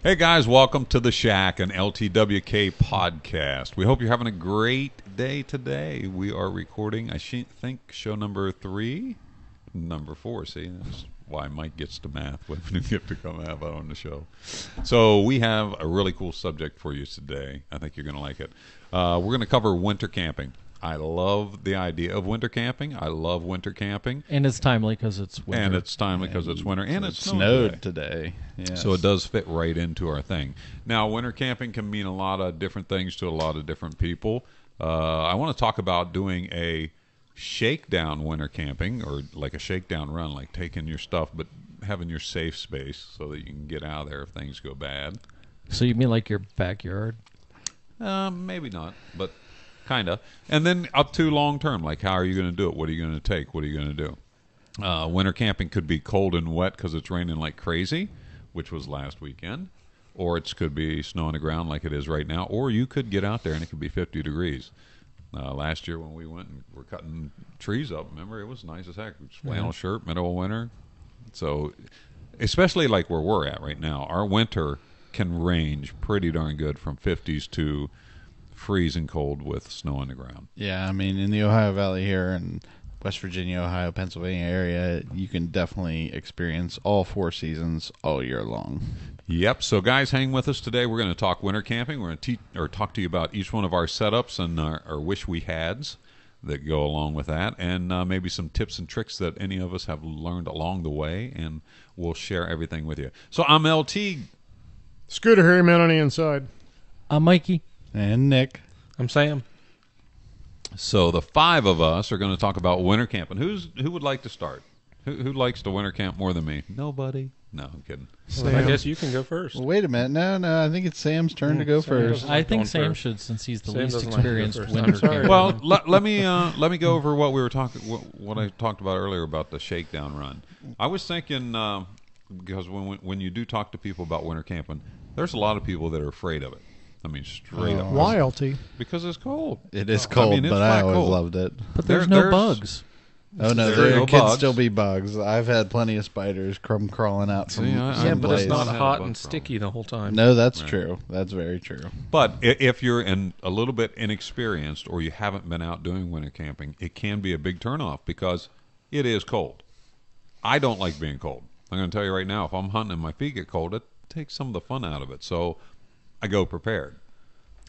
Hey guys, welcome to The Shack, an LTWK podcast. We hope you're having a great day today. We are recording, I think, show number 3, number 4. See, that's why Mike gets to math when we get to come have it on the show. So we have a really cool subject for you today. I think you're going to like it. We're going to cover winter camping. I love the idea of winter camping. I love winter camping. And it's timely because it's winter. And it's timely because it's winter. And it snowed today. Yes. So it does fit right into our thing. Now, winter camping can mean a lot of different things to a lot of different people. I want to talk about doing a shakedown winter camping, or like a shakedown run, like taking your stuff but having your safe space so that you can get out of there if things go bad. So you mean like your backyard? Maybe not, but kind of. And then up to long term, like how are you going to do it? What are you going to take? What are you going to do? Winter camping could be cold and wet because it's raining like crazy, which was last weekend. Or it could be snow on the ground like it is right now. Or you could get out there and it could be 50 degrees. Last year when we went and were cutting trees up, remember, it was nice as heck. Flannel shirt, middle of winter. So especially like where we're at right now, our winter can range pretty darn good from 50s to freezing cold with snow on the ground. Yeah, I mean, in the Ohio Valley here and West Virginia, Ohio, Pennsylvania area, you can definitely experience all 4 seasons all year long. Yep. So, guys, hang with us today. We're going to talk winter camping. We're going to talk to you about each one of our setups and our wish we hads that go along with that, and maybe some tips and tricks that any of us have learned along the way, and we'll share everything with you. So, I'm LT. Scooter Harry man on the inside. I'm Mikey. And Nick. I'm Sam. So the 5 of us are going to talk about winter camping. Who would like to start? Who likes to winter camp more than me? Nobody. No, I'm kidding. Well, I guess you can go first. Well, wait a minute. No, I think it's Sam's turn to go first. I think Sam should, since he's the least doesn't like to go experienced first. winter I'm sorry. camper. Well, let me go over what we were talking, what I talked about earlier about the shakedown run. I was thinking because when you do talk to people about winter camping, there's a lot of people that are afraid of it. I mean, straight up. Why, LT? Because it's cold. It is cold, it's but I flat always cold. loved it. But there's no bugs. Oh, no, There are there no can bugs. still be bugs. I've had plenty of spiders crawling out from See, Yeah, some but it's place. not Had a hot bug and sticky the whole time. No, that's Right. true. That's very true. But if you're a little bit inexperienced or you haven't been out doing winter camping, it can be a big turnoff because it is cold. I don't like being cold. I'm going to tell you right now, if I'm hunting and my feet get cold, it takes some of the fun out of it. So I go prepared.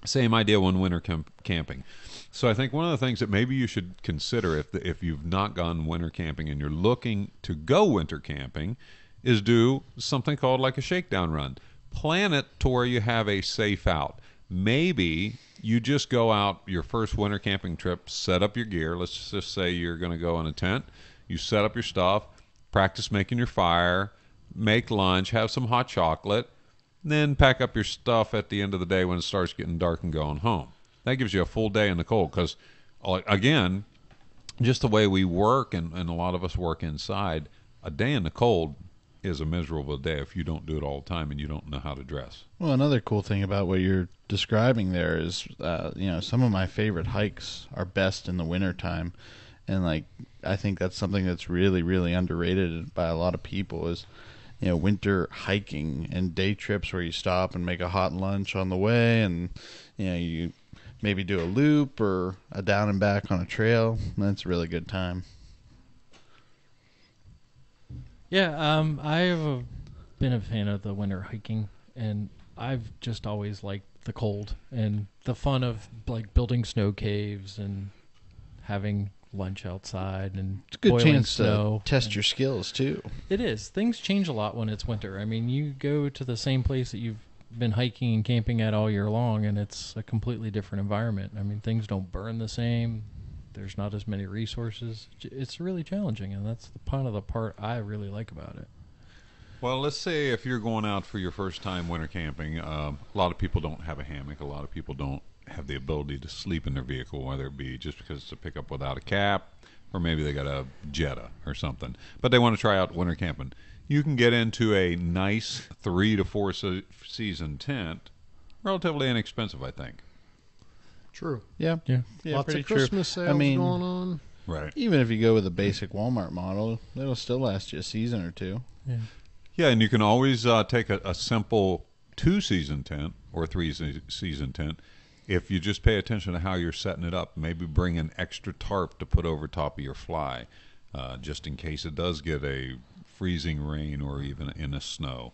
Same idea when winter camping. So I think one of the things that maybe you should consider if you've not gone winter camping and you're looking to go winter camping is do something called like a shakedown run. Plan it to where you have a safe out. Maybe you just go out your first winter camping trip, set up your gear. Let's just say you're going to go in a tent. You set up your stuff, practice making your fire, make lunch, have some hot chocolate, then pack up your stuff at the end of the day when it starts getting dark and going home. That gives you a full day in the cold because, again, just the way we work and a lot of us work inside, a day in the cold is a miserable day if you don't do it all the time and you don't know how to dress. Well, another cool thing about what you're describing there is, some of my favorite hikes are best in the wintertime. And, I think that's something that's really, really underrated by a lot of people is, winter hiking and day trips where you stop and make a hot lunch on the way and, you maybe do a loop or a down and back on a trail. That's a really good time. Yeah, I've been a fan of the winter hiking, and I've just always liked the cold and the fun of building snow caves and having lunch outside and It's a good boiling chance snow. to test your skills, too. It is. Things change a lot when it's winter. I mean, you go to the same place that you've been hiking and camping at all year long, and it's a completely different environment. I mean, things don't burn the same. There's not as many resources. It's really challenging, and that's the part I really like about it. Well, let's say if you're going out for your first time winter camping, a lot of people don't have a hammock. A lot of people don't have the ability to sleep in their vehicle, whether it be just because it's a pickup without a cap, or maybe they got a Jetta or something. But they want to try out winter camping. You can get into a nice 3 to 4 season tent, relatively inexpensive, I think. True. Yeah. Lots pretty of Christmas true. sales I mean, going on. Right. Even if you go with a basic Walmart model, it'll still last you a season or two. Yeah, and you can always take a simple 2-season tent or 3-season tent, if you just pay attention to how you're setting it up, maybe bring an extra tarp to put over top of your fly, just in case it does get a freezing rain or even in a snow.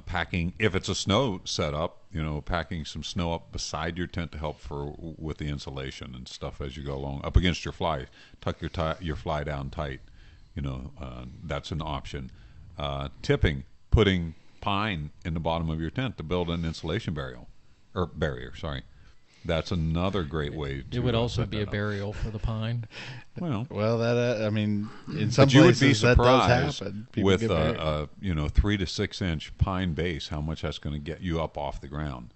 Packing, if it's a snow setup, packing some snow up beside your tent to help with the insulation and stuff as you go along up against your fly. Tuck your fly down tight. That's an option. Tipping, putting pine in the bottom of your tent to build an insulation barrier. Sorry, that's another great way. It would also set be that a up. burial for the pine. Well, that I mean, in some But you would places be that does surprised happen. People with get buried. a 3 to 6 inch pine base, how much that's going to get you up off the ground.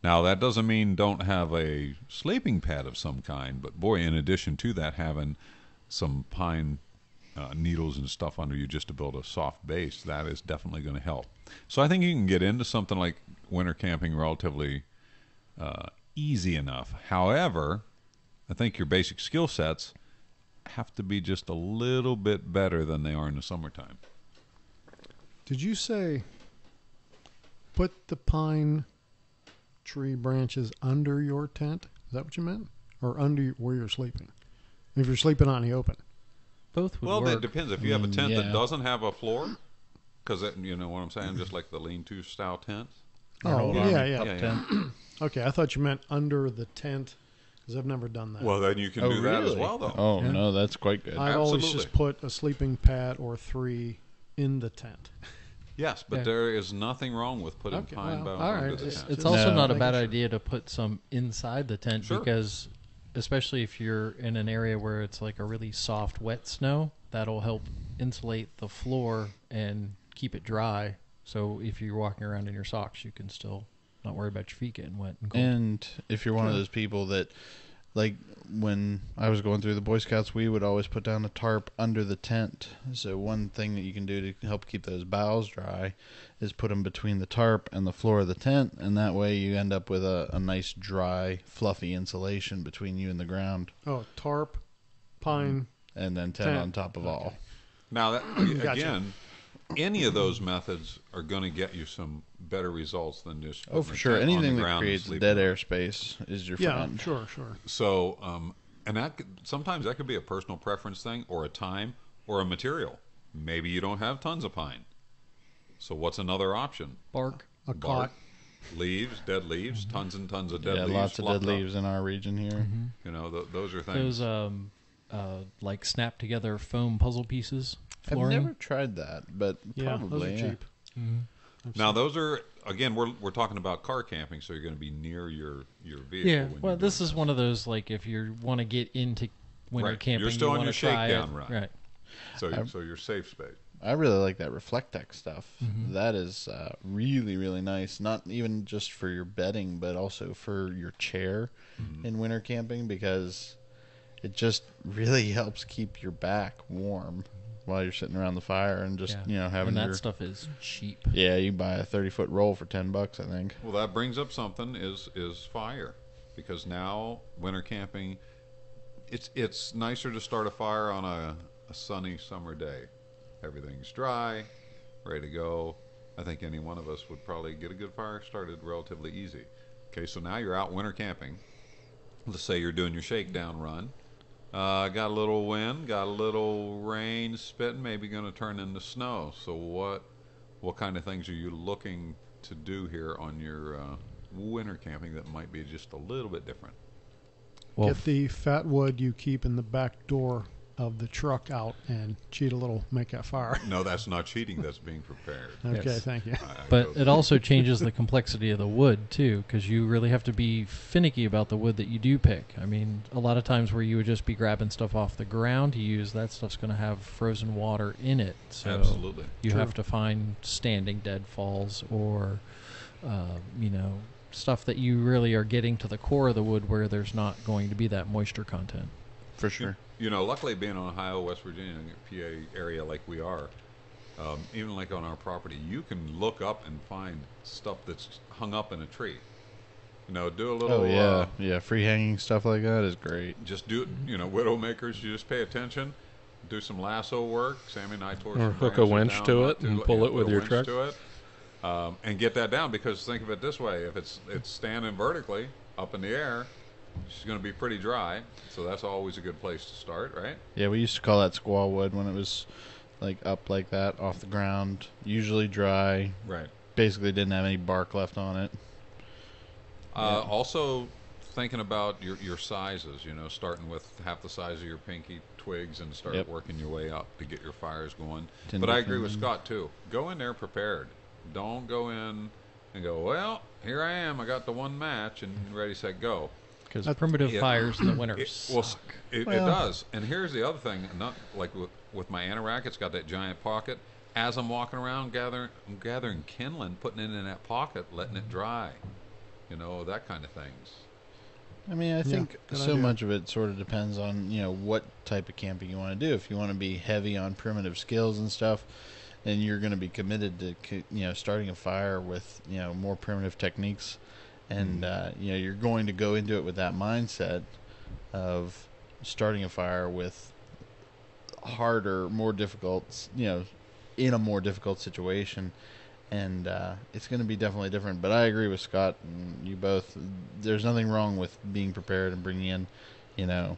Now that doesn't mean don't have a sleeping pad of some kind, but boy, in addition to that, having some pine needles and stuff under you just to build a soft base, that is definitely going to help. So I think you can get into something like winter camping relatively easy enough. However, I think your basic skill sets have to be just a little bit better than they are in the summertime. Did you say put the pine tree branches under your tent? Is that what you meant? Or under where you're sleeping? If you're sleeping out in the open. Both would Well, work. it depends. If you have a tent yeah. that doesn't have a floor, because you know what I'm saying, just like the lean-to style tents. Oh, Army yeah. pup Yeah, tent. Okay, I thought you meant under the tent, because I've never done that. Well, then you can Oh, do that as really? well, though. Oh Yeah. no, that's quite good. I've always absolutely. just put a sleeping pad or 3 in the tent. Yes, but Yeah. there is nothing wrong with putting Okay, pine well, boughs all under right, the just- tent. It's No. also not a Making bad sure. idea to put some inside the tent Sure. because, especially if you're in an area where it's like a really soft, wet snow, that'll help insulate the floor and keep it dry. So if you're walking around in your socks, you can still not worry about your feet getting wet and cold. And if you're one of those people that, like when I was going through the Boy Scouts, we would always put down a tarp under the tent. So one thing that you can do to help keep those boughs dry is put them between the tarp and the floor of the tent, and that way you end up with a nice, dry, fluffy insulation between you and the ground, Oh, tarp, pine. and then tent Tent. on top of all. Now, Gotcha. again, any of those methods are going to get you some better results than just Oh, putting for a sure. tent on the Anything that ground and creates sleeping dead on it. airspace is your Yeah, friend. sure. So, and sometimes that could be a personal preference thing, or a time, or a material. Maybe you don't have tons of pine. So what's another option? Bark. A Bark, cot. leaves, dead leaves, tons and tons of dead Yeah, leaves. lots of dead flopped up. leaves in our region here. You know, those are things. Those like snap together foam puzzle pieces. I've Flooring. never tried that, but Yeah, probably those are cheap. Now those are, again, we're talking about car camping, so you're going to be near your vehicle. Yeah. when Well, you're this doing is one of those like if you want to get into winter Right. camping, You're still you on want your to try shakedown it. run. Right. So you're safe space. I really like that Reflectech stuff. Mm-hmm. That is really, really nice. Not even just for your bedding, but also for your chair Mm-hmm. in winter camping, because it just really helps keep your back warm while you're sitting around the fire and just having and that your stuff is cheap. yeah. You buy a 30-foot roll for $10, I think. Well, that brings up something is fire, because now winter camping, it's nicer to start a fire on a sunny summer day. Everything's dry, ready to go. I think any one of us would probably get a good fire started relatively easy. Okay, so now you're out winter camping. Let's say you're doing your shakedown run. Got a little wind, got a little rain spitting, maybe going to turn into snow. So what kind of things are you looking to do here on your winter camping that might be just a little bit different? Well, Get the fat wood you keep in the back door of the truck out and cheat a little, make that fire. No, that's not cheating. That's being prepared. Okay, Yes. thank you. but it also changes the complexity of the wood too, because you really have to be finicky about the wood that you do pick. I mean, a lot of times where you would just be grabbing stuff off the ground to use, that stuff's going to have frozen water in it. So Absolutely. you True. have to find standing deadfalls or, stuff that you really are getting to the core of the wood where there's not going to be that moisture content. For sure. You know, luckily being in Ohio, West Virginia, PA area like we are, even like on our property, you can look up and find stuff that's hung up in a tree. You know, do a little. Oh yeah, free hanging stuff like that is great. Just do it. You know, widow makers. You just pay attention. Do some lasso work. Sammy and I tore Or some hook a branches winch down, to not it and pull it put with a your winch truck. to it. and get that down. Because think of it this way: if it's standing vertically up in the air, it's going to be pretty dry. So that's always a good place to start, right? Yeah, we used to call that squaw wood when it was like up like that off the ground, usually dry. Right. Basically didn't have any bark left on it. Also, thinking about your sizes, starting with half the size of your pinky twigs and start Yep. working your way up to get your fires going. Tin But I to agree with fin. Scott, too. Go in there prepared. Don't go in and go, well, here I am. I got the one match and ready, set, go. Because primitive Yeah. fires in the winter It suck. does. And here's the other thing. Not like with my anorak, it's got that giant pocket. As I'm walking around, I'm gathering kindling, putting it in that pocket, letting it dry. That kind of things. I mean, I think good so idea. much of it sort of depends on, what type of camping you want to do. If you want to be heavy on primitive skills and stuff, then you're going to be committed to, starting a fire with, more primitive techniques. And, you're going to go into it with that mindset of starting a fire with harder, more difficult, in a more difficult situation. And it's going to be definitely different. But I agree with Scott and you both. There's nothing wrong with being prepared and bringing in,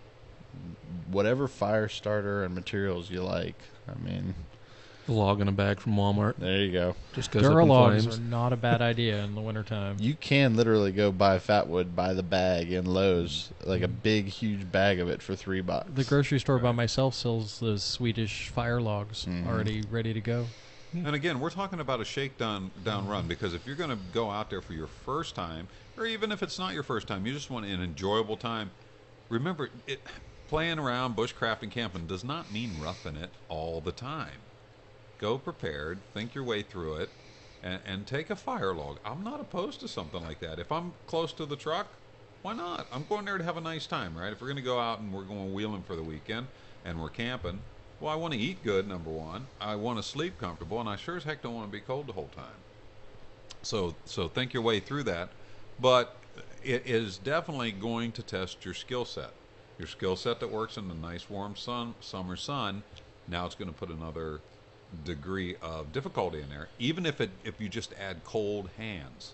whatever fire starter and materials you like. I mean, The log in a bag from Walmart there you go. just goes up in Duralogs flames. are not a bad idea in the wintertime. You can literally go buy fatwood by the bag in Lowe's, like a big, huge bag of it for $3. The grocery store by myself sells those Swedish fire logs Mhm. already ready to go. And again, we're talking about a shakedown run, because if you're going to go out there for your first time, or even if it's not your first time, you just want an enjoyable time. Remember, playing around, bushcrafting, camping does not mean roughing it all the time. Go prepared, think your way through it, and take a fire log. I'm not opposed to something like that. If I'm close to the truck, why not? I'm going there to have a nice time, right? If we're going to go out and we're going wheeling for the weekend and we're camping, well, I want to eat good, number one. I want to sleep comfortable, and I sure as heck don't want to be cold the whole time. So think your way through that. But it is definitely going to test your skill set. Your skill set that works in the nice warm summer sun, now it's going to put another degree of difficulty in there. Even if you just add cold hands.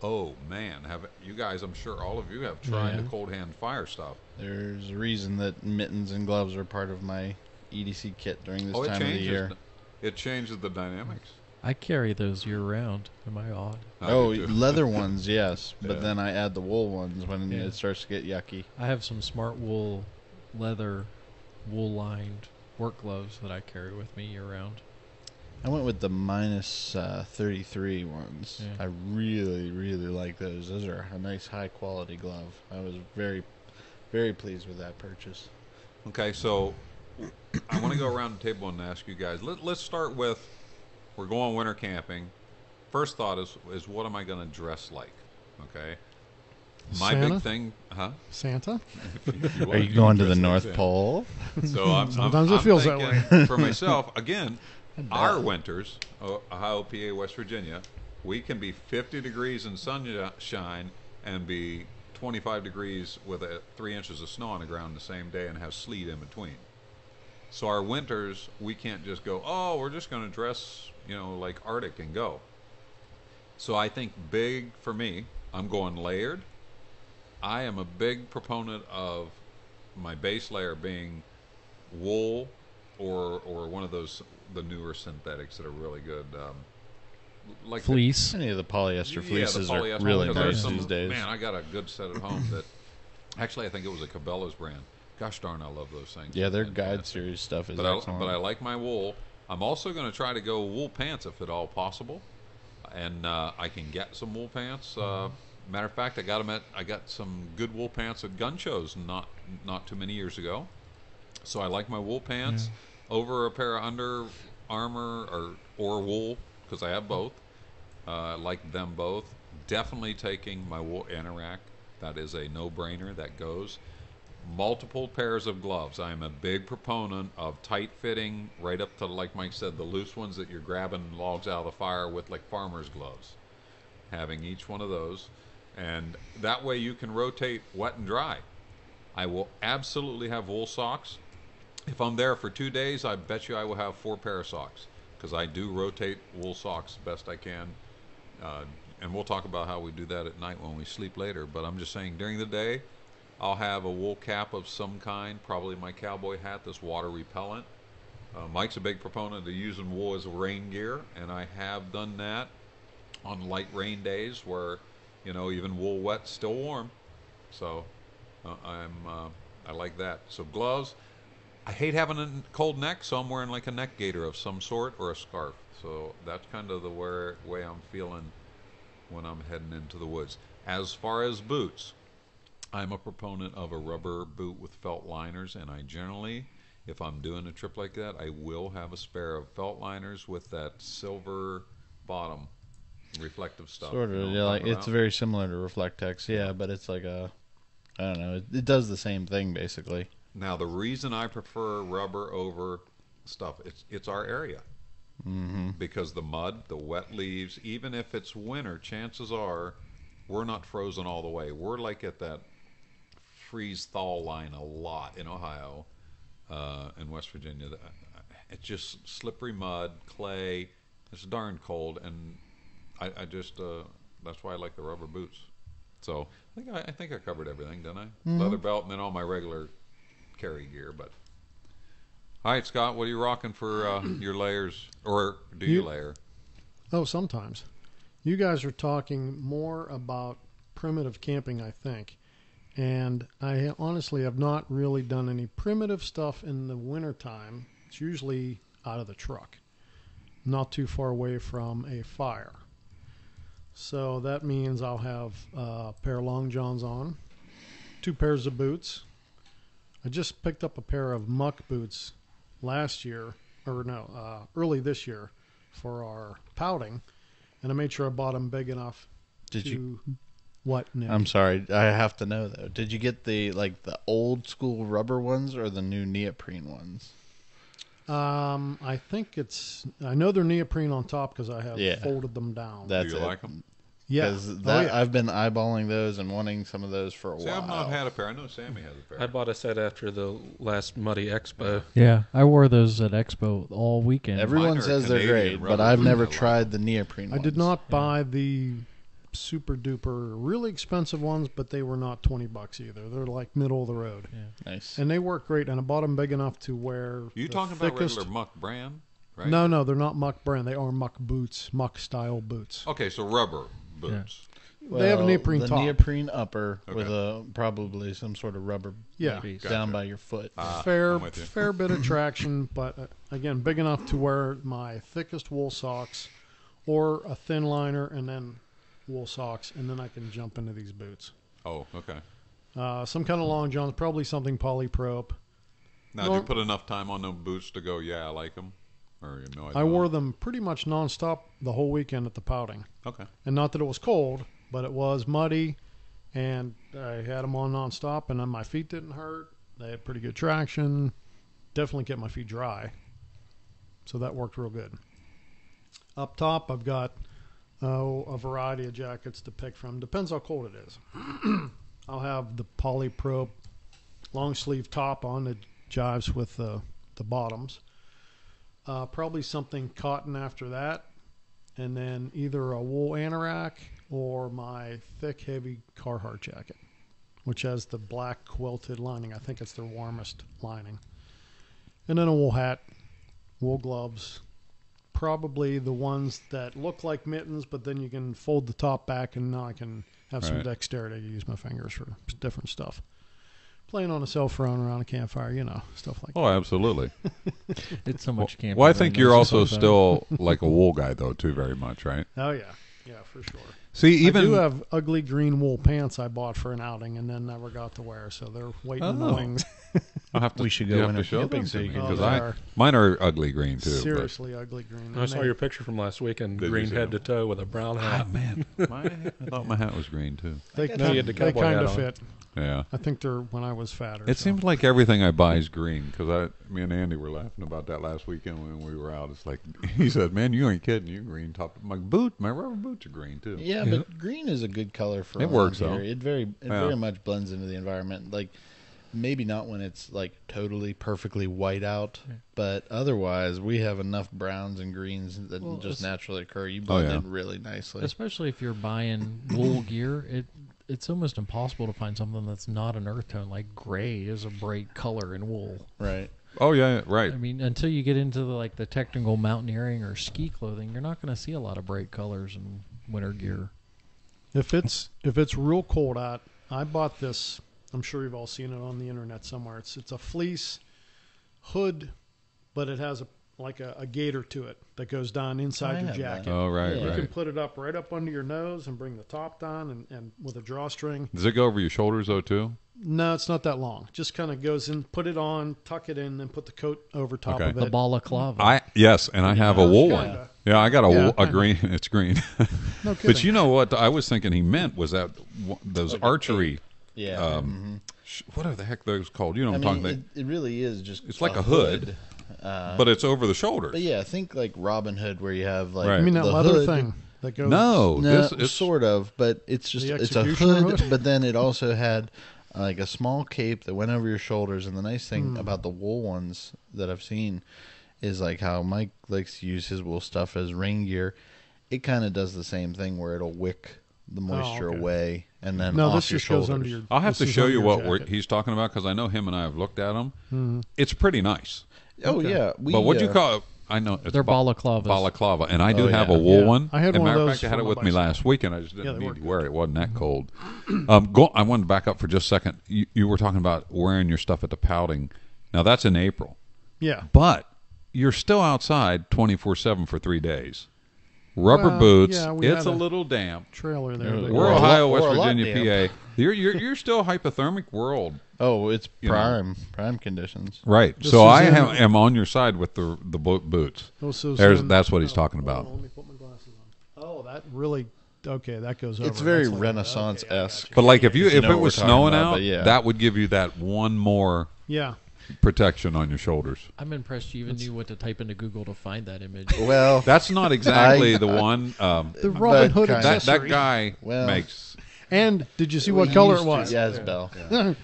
Oh man, have you guys? I'm sure all of you have tried the cold hand fire stuff. There's a reason that mittens and gloves are part of my EDC kit during this It time of the changes. year. It changes the dynamics. I carry those year round. Am I odd? I Oh, do too. leather ones, yes, but Yeah. then I add the wool ones when Yeah. it starts to get yucky. I have some smart wool, leather, wool lined work gloves that I carry with me year round. I went with the minus 33 ones. Yeah. I really, really like those. Those are a nice high quality glove. I was very, very pleased with that purchase. Okay, so I want to go around the table and ask you guys. Let's start with, we're going winter camping. First thought is what am I going to dress like? Okay. My Santa? big thing, huh? Santa? If Are want, you can going to dress the like North Santa. Pole? So I'm Sometimes it I'm feels that thinking for myself, again, our winters, Ohio, PA, West Virginia, we can be 50 degrees in sunshine and be 25 degrees with 3 inches of snow on the ground the same day and have sleet in between. So our winters, we can't just go, oh, we're just going to dress, like Arctic and go. So I think big for me, I'm going layered. I am a big proponent of my base layer being wool or one of those, the newer synthetics that are really good. Like Fleece. Any of the polyester the fleeces are polyester, really because there's nice some- these days. Man, I got a good set at home that actually I think it was a Cabela's brand. Gosh darn, I love those things. Yeah, their And, guide series stuff is but excellent. I like my wool. I'm also going to try to go wool pants if at all possible, and I can get some wool pants. Matter of fact, I got some good wool pants at gun shows not too many years ago. So I like my wool pants over a pair of Under Armour or wool, because I have both. I like them both. Definitely taking my wool anorak. That is a no-brainer. That goes. Multiple pairs of gloves. I am a big proponent of tight fitting, right up to, like Mike said, the loose ones that you're grabbing logs out of the fire with, like farmer's gloves. Having each one of those. And that way you can rotate wet and dry. I will absolutely have wool socks. If I'm there for 2 days, I bet you I will have 4 pair of socks, because I do rotate wool socks best I can And we'll talk about how we do that at night when we sleep later. But I'm just saying, during the day, I'll have a wool cap of some kind, probably my cowboy hat that's water repellent. Mike's a big proponent of using wool as a rain gear, and I have done that on light rain days where, even wool wet's still warm. So I like that. So gloves. I hate having a cold neck, so I'm wearing like a neck gaiter of some sort or a scarf. So that's kind of the way I'm feeling when I'm heading into the woods. As far as boots, I'm a proponent of a rubber boot with felt liners, and I generally, if I'm doing a trip like that, I will have a spare of felt liners with that silver bottom reflective stuff. Sort of, yeah. Like it's very similar to Reflectex, yeah, but it's like I don't know. It does the same thing basically. Now, the reason I prefer rubber over stuff, it's our area. Mm-hmm. Because the mud, the wet leaves, even if it's winter, chances are we're not frozen all the way. We're like at that freeze-thaw line a lot in Ohio and West Virginia. It's just slippery mud, clay. It's darn cold, and I just that's why I like the rubber boots. So I think I covered everything, didn't I? Mm-hmm. Leather belt, and then all my regular carry gear. But all right, Scott, what are you rocking for your layers, or do you layer? Oh, sometimes. You guys are talking more about primitive camping, I think. And I honestly have not really done any primitive stuff in the wintertime. It's usually out of the truck, not too far away from a fire. So that means I'll have a pair of long johns on, 2 pairs of boots. I just picked up a pair of muck boots early this year for our pouting, and I made sure I bought them big enough. What, Nick? I'm sorry, I have to know though. Did you get the old school rubber ones or the new neoprene ones? I think I know they're neoprene on top because I have folded them down. That's do you it. like them? Yeah. I've been eyeballing those and wanting some of those for a while. I've not had a pair. I know Sammy has a pair. I bought a set after the last Muddy Expo. Yeah, I wore those at Expo all weekend. Everyone Mine are says they're Canadian great, but rubber I've boots. never I like tried the neoprene I ones. did not buy the super duper really expensive ones, but they were not $20 either. They're like middle of the road. Yeah. Nice. And they work great, and I bought them big enough to wear. You the talking about thickest- regular muck brand, right? No, they're not muck brand. They are muck boots, muck style boots. Okay, so rubber boots. They have a neoprene the top. neoprene upper Okay. with probably some sort of rubber Yeah. piece Gotcha. down by your foot. I'm with you. fair bit of traction, but again, big enough to wear my thickest wool socks, or a thin liner, and then wool socks, and then I can jump into these boots. Oh, okay. Some kind of long johns, probably something polyprop. Now, did you put enough time on them boots to go, yeah, I like them? Or I wore them pretty much nonstop the whole weekend at the pouting. Okay. And not that it was cold, but it was muddy, and I had them on nonstop, and then my feet didn't hurt. They had pretty good traction. Definitely kept my feet dry. So that worked real good. Up top, I've got a variety of jackets to pick from. Depends how cold it is. I'll have the polyprop long sleeve top on that jives with the bottoms. Probably something cotton after that, and then either a wool anorak or my thick, heavy Carhartt jacket, which has the black quilted lining. I think it's their warmest lining. And then a wool hat, wool gloves, probably the ones that look like mittens, but then you can fold the top back, and now I can have some Right. dexterity to use my fingers for different stuff. Playing on a cell phone around a campfire, stuff like that. Oh, absolutely. It's so much camping. Well, I think you're also Sometimes. still like a wool guy, though, too, very much, right? Oh, yeah. Yeah, for sure. See, I do even have ugly green wool pants I bought for an outing and then never got to wear, so they're waiting in the Oh. wings. I'll have to. We should you go have winter to show camping them so to you me, can- Oh, 'cause they I are mine are ugly green too. but- Seriously ugly green. I And saw they- your picture from last weekend, Did you green see head them? to toe with a brown Ah, hat. man, I thought my hat was green too. They No, you had the kind cowboy hat of on. fit. Yeah. I think they're when I was fatter. It so. seems like everything I buy is green because me and Andy were laughing about that last weekend when we were out. It's like he said, "Man, you ain't kidding. You green top. My rubber boots are green too." Yeah, but green is a good color for It around works, here. though. It very Yeah. much blends into the environment. Like maybe not when it's like totally perfectly white out, but otherwise we have enough browns and greens that just naturally occur. You blend in really nicely. Especially if you're buying wool gear, it's almost impossible to find something that's not an earth tone. Like gray is a bright color in wool. Right. Oh yeah, right. I mean, until you get into the technical mountaineering or ski clothing, you're not going to see a lot of bright colors in winter gear. If it's real cold out, I bought this. I'm sure you've all seen it on the internet somewhere. It's a fleece hood, but it has a gaiter to it that goes down inside your jacket. Oh right, Yeah. You can right. put it up right up under your nose and bring the top down and with a drawstring. Does it go over your shoulders though too? No, it's not that long. Just kind of goes in, put it on, tuck it in, then put the coat over top Okay. of The it. balaclava. Yes, and I have a wool one. Kinda. Yeah, I got Yeah, a green. It's green. No kidding. But you know what I was thinking he meant was that those archery. Yeah. What are the heck those called? You know what I I'm mean, talking about. it really is just It's like a hood. But it's over the shoulders. But yeah, think like Robin Hood where you have like Right. I mean that the leather hood. thing that goes. No, No, this is sort of, but it's just The it's a executioner hood, hood? but then it also had like a small cape that went over your shoulders. And the nice thing about the wool ones that I've seen is like how Mike likes to use his wool stuff as rain gear. It kind of does the same thing where it'll wick the moisture okay. away and then No, off this your just goes shoulders. under your. I'll have this to is show under you your what jacket. he's talking about because I know him and I have looked at them. It's pretty nice. Oh Okay. yeah, But what'd you call it? I know it's They're balaclavas. balaclava, and I do Oh, have yeah. a wool Yeah. one. I had and one of matter of those fact, I had for it my with me bicycle. last week, and I just Yeah, didn't they need work to good. wear it. It wasn't that cold. I wanted to back up for just a second. You were talking about wearing your stuff at the pouting. Now that's in April, Yeah. but you're still outside 24/7 for 3 days. Rubber Well, boots. yeah, we It's had a a- little damp. Trailer there. that We're Or a goes- Ohio, lot- West or a lot Virginia, damp. PA. You're still hypothermic. We're old. Oh, it's You know. prime conditions. Right. This So is I in- am on your side with the boots. Also That's what he's talking hold on, about. let me put my glasses on. Oh, that really. Okay, that goes over. It's very That's like- Renaissance-esque. But like if If you it know what was we're talking snowing about, out, but yeah. that would give you that one more Yeah. protection on your shoulders. I'm impressed you even knew what to type into Google to find that image. Well, That's not exactly the one The Robin Hood kinda. that accessory. guy Well- makes. And did you see we what color used it to- was? Jezebel.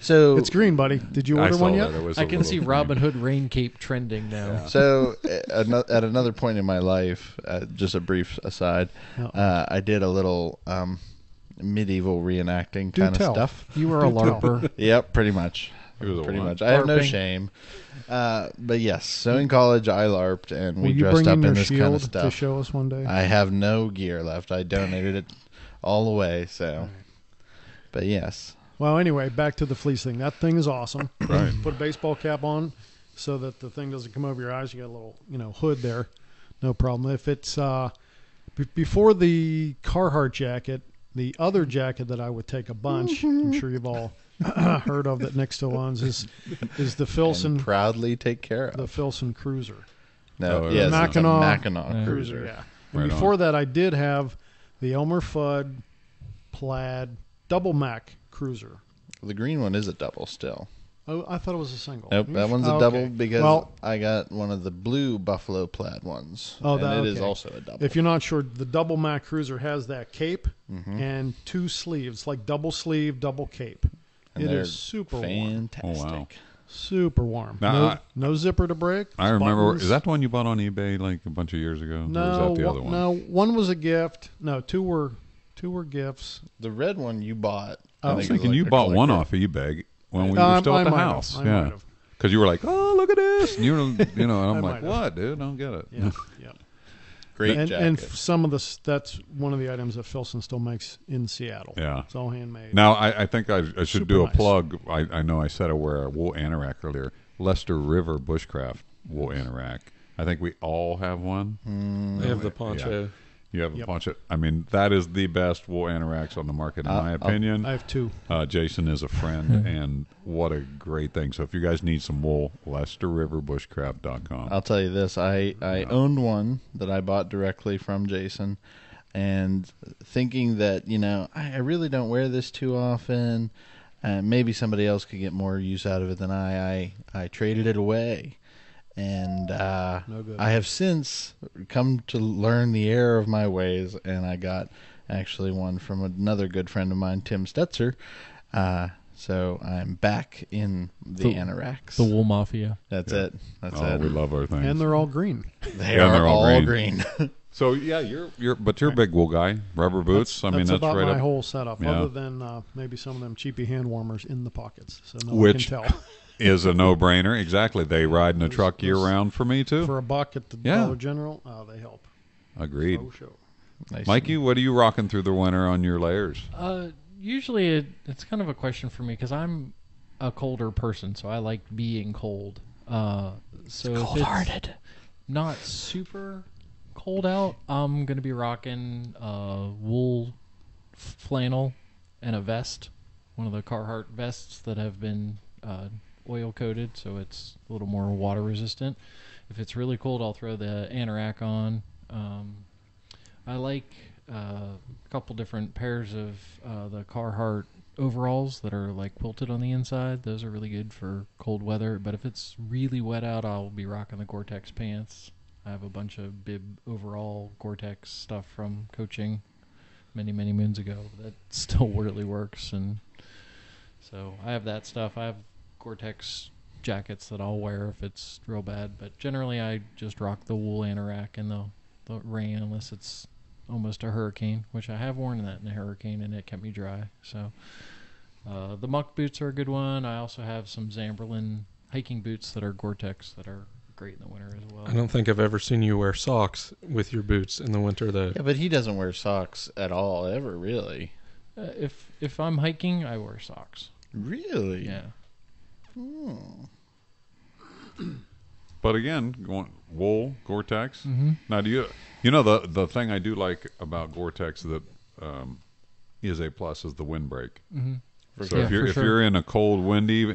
So It's green, buddy. Did you I order saw one yet? that. It was I a can little see green. Robin Hood rain cape trending now. So at another point in my life, just a brief aside, No. I did a little medieval reenacting Do kind tell. of stuff. You were a LARPer. Yep, pretty much. He was a Pretty what? much. I have no LARPing. shame. But yes, so in college I LARPed and Will we you dressed bring up in in your this kind shield of to stuff. show us one day? I have no gear left. I donated it all away. So, but yes, Well, anyway, back to the fleece thing. That thing is awesome. Right. Put a baseball cap on so that the thing doesn't come over your eyes. You got a little, hood there. No problem. If it's before the Carhartt jacket, the other jacket that I would take a bunch, I'm sure you've all heard of that Nick still owns, is the Filson and proudly take care the of. Filson Cruiser. No, Oh, yes, it's a Mackinac. Mackinac Yeah. Cruiser. Yeah. And Right before on. that, I did have the Elmer Fudd plaid double Mac Cruiser. The green one is a double still. Oh, I thought it was a single. Nope, that one's a Oh, double okay. because Well, I got one of the blue buffalo plaid ones. Oh, and that- it is okay. also a double. if you're not sure, the double Mac Cruiser has that cape Mhm. and 2 sleeves, like double sleeve, double cape. And It they're is super warm. fantastic. Oh, wow. Super warm. Now, no, I- no zipper to break. I remember. buttons. Is that the one you bought on eBay like a bunch of years ago? or No, was that the other one? no. One was a gift. No, two were gifts. The red one you bought. I I was was think, thinking is you like a bought one collector. off eBay when we were still I at the might have. house. I Yeah, might have. because you were like, "Oh, look at this," and you were, and I I'm might like, have. "What, dude? I don't get it." Yeah, yeah. Great and jacket. some of that's one of the items that Filson still makes in Seattle. Yeah. It's all handmade. Now, I think I should Super do a nice. plug. I know I said I wear a wool anorak earlier. Lester River Bushcraft wool anorak. I think we all have one. They have the poncho. You have a Yep. bunch of. I mean, that is the best wool anoraks on the market, in my opinion. I have 2. Jason is a friend, and what a great thing. So if you guys need some wool, LesterRiverBushcraft.com. I'll tell you this. I owned one that I bought directly from Jason, and thinking that, I really don't wear this too often. Maybe somebody else could get more use out of it than I traded it away. And No good. I have since come to learn the error of my ways, and I got actually one from another good friend of mine, Tim Stetzer. So I'm back in the anoraks. The wool mafia. That's it. That's Oh, it. we love our things. And they're all green. They Yeah, are they're all all green. green. So yeah, you're a big wool guy. Rubber boots. That's that's about right my up. whole setup, Yeah. other than maybe some of them cheapy hand warmers in the pockets, so no Which- one can tell. Is a no-brainer. Exactly. They ride in a truck year round for me too. For a buck at the Yeah. Dollar General, they help. Agreed. Oh, show. Nice. Mikey, what are you rocking through the winter on your layers? Usually it's kind of a question for me because I'm a colder person, so I like being cold. So if it's not super cold out, I'm going to be rocking wool flannel and a vest, one of the Carhartt vests that have been oil coated, so it's a little more water resistant. If it's really cold, I'll throw the anorak on. I like a couple different pairs of the Carhartt overalls that are like quilted on the inside. Those are really good for cold weather. But if it's really wet out, I'll be rocking the Gore-Tex pants. I have a bunch of bib overall Gore-Tex stuff from coaching many moons ago that still really works, and so I have that stuff. I have Gore-Tex jackets that I'll wear if it's real bad, but generally I just rock the wool anorak in the rain unless it's almost a hurricane, which I have worn that in a hurricane and it kept me dry. So the muck boots are a good one. I also have some Zamberlin hiking boots that are Gore-Tex that are great in the winter as well. I don't think I've ever seen you wear socks with your boots in the winter, though. Yeah, but he doesn't wear socks at all, ever, really. If I'm hiking, I wear socks. Really? Yeah. But again, going wool, Gore-Tex. Mm-hmm. Now, do you know the thing I do like about Gore-Tex that is a plus is the windbreak. Mm-hmm. So if you're in a cold, windy,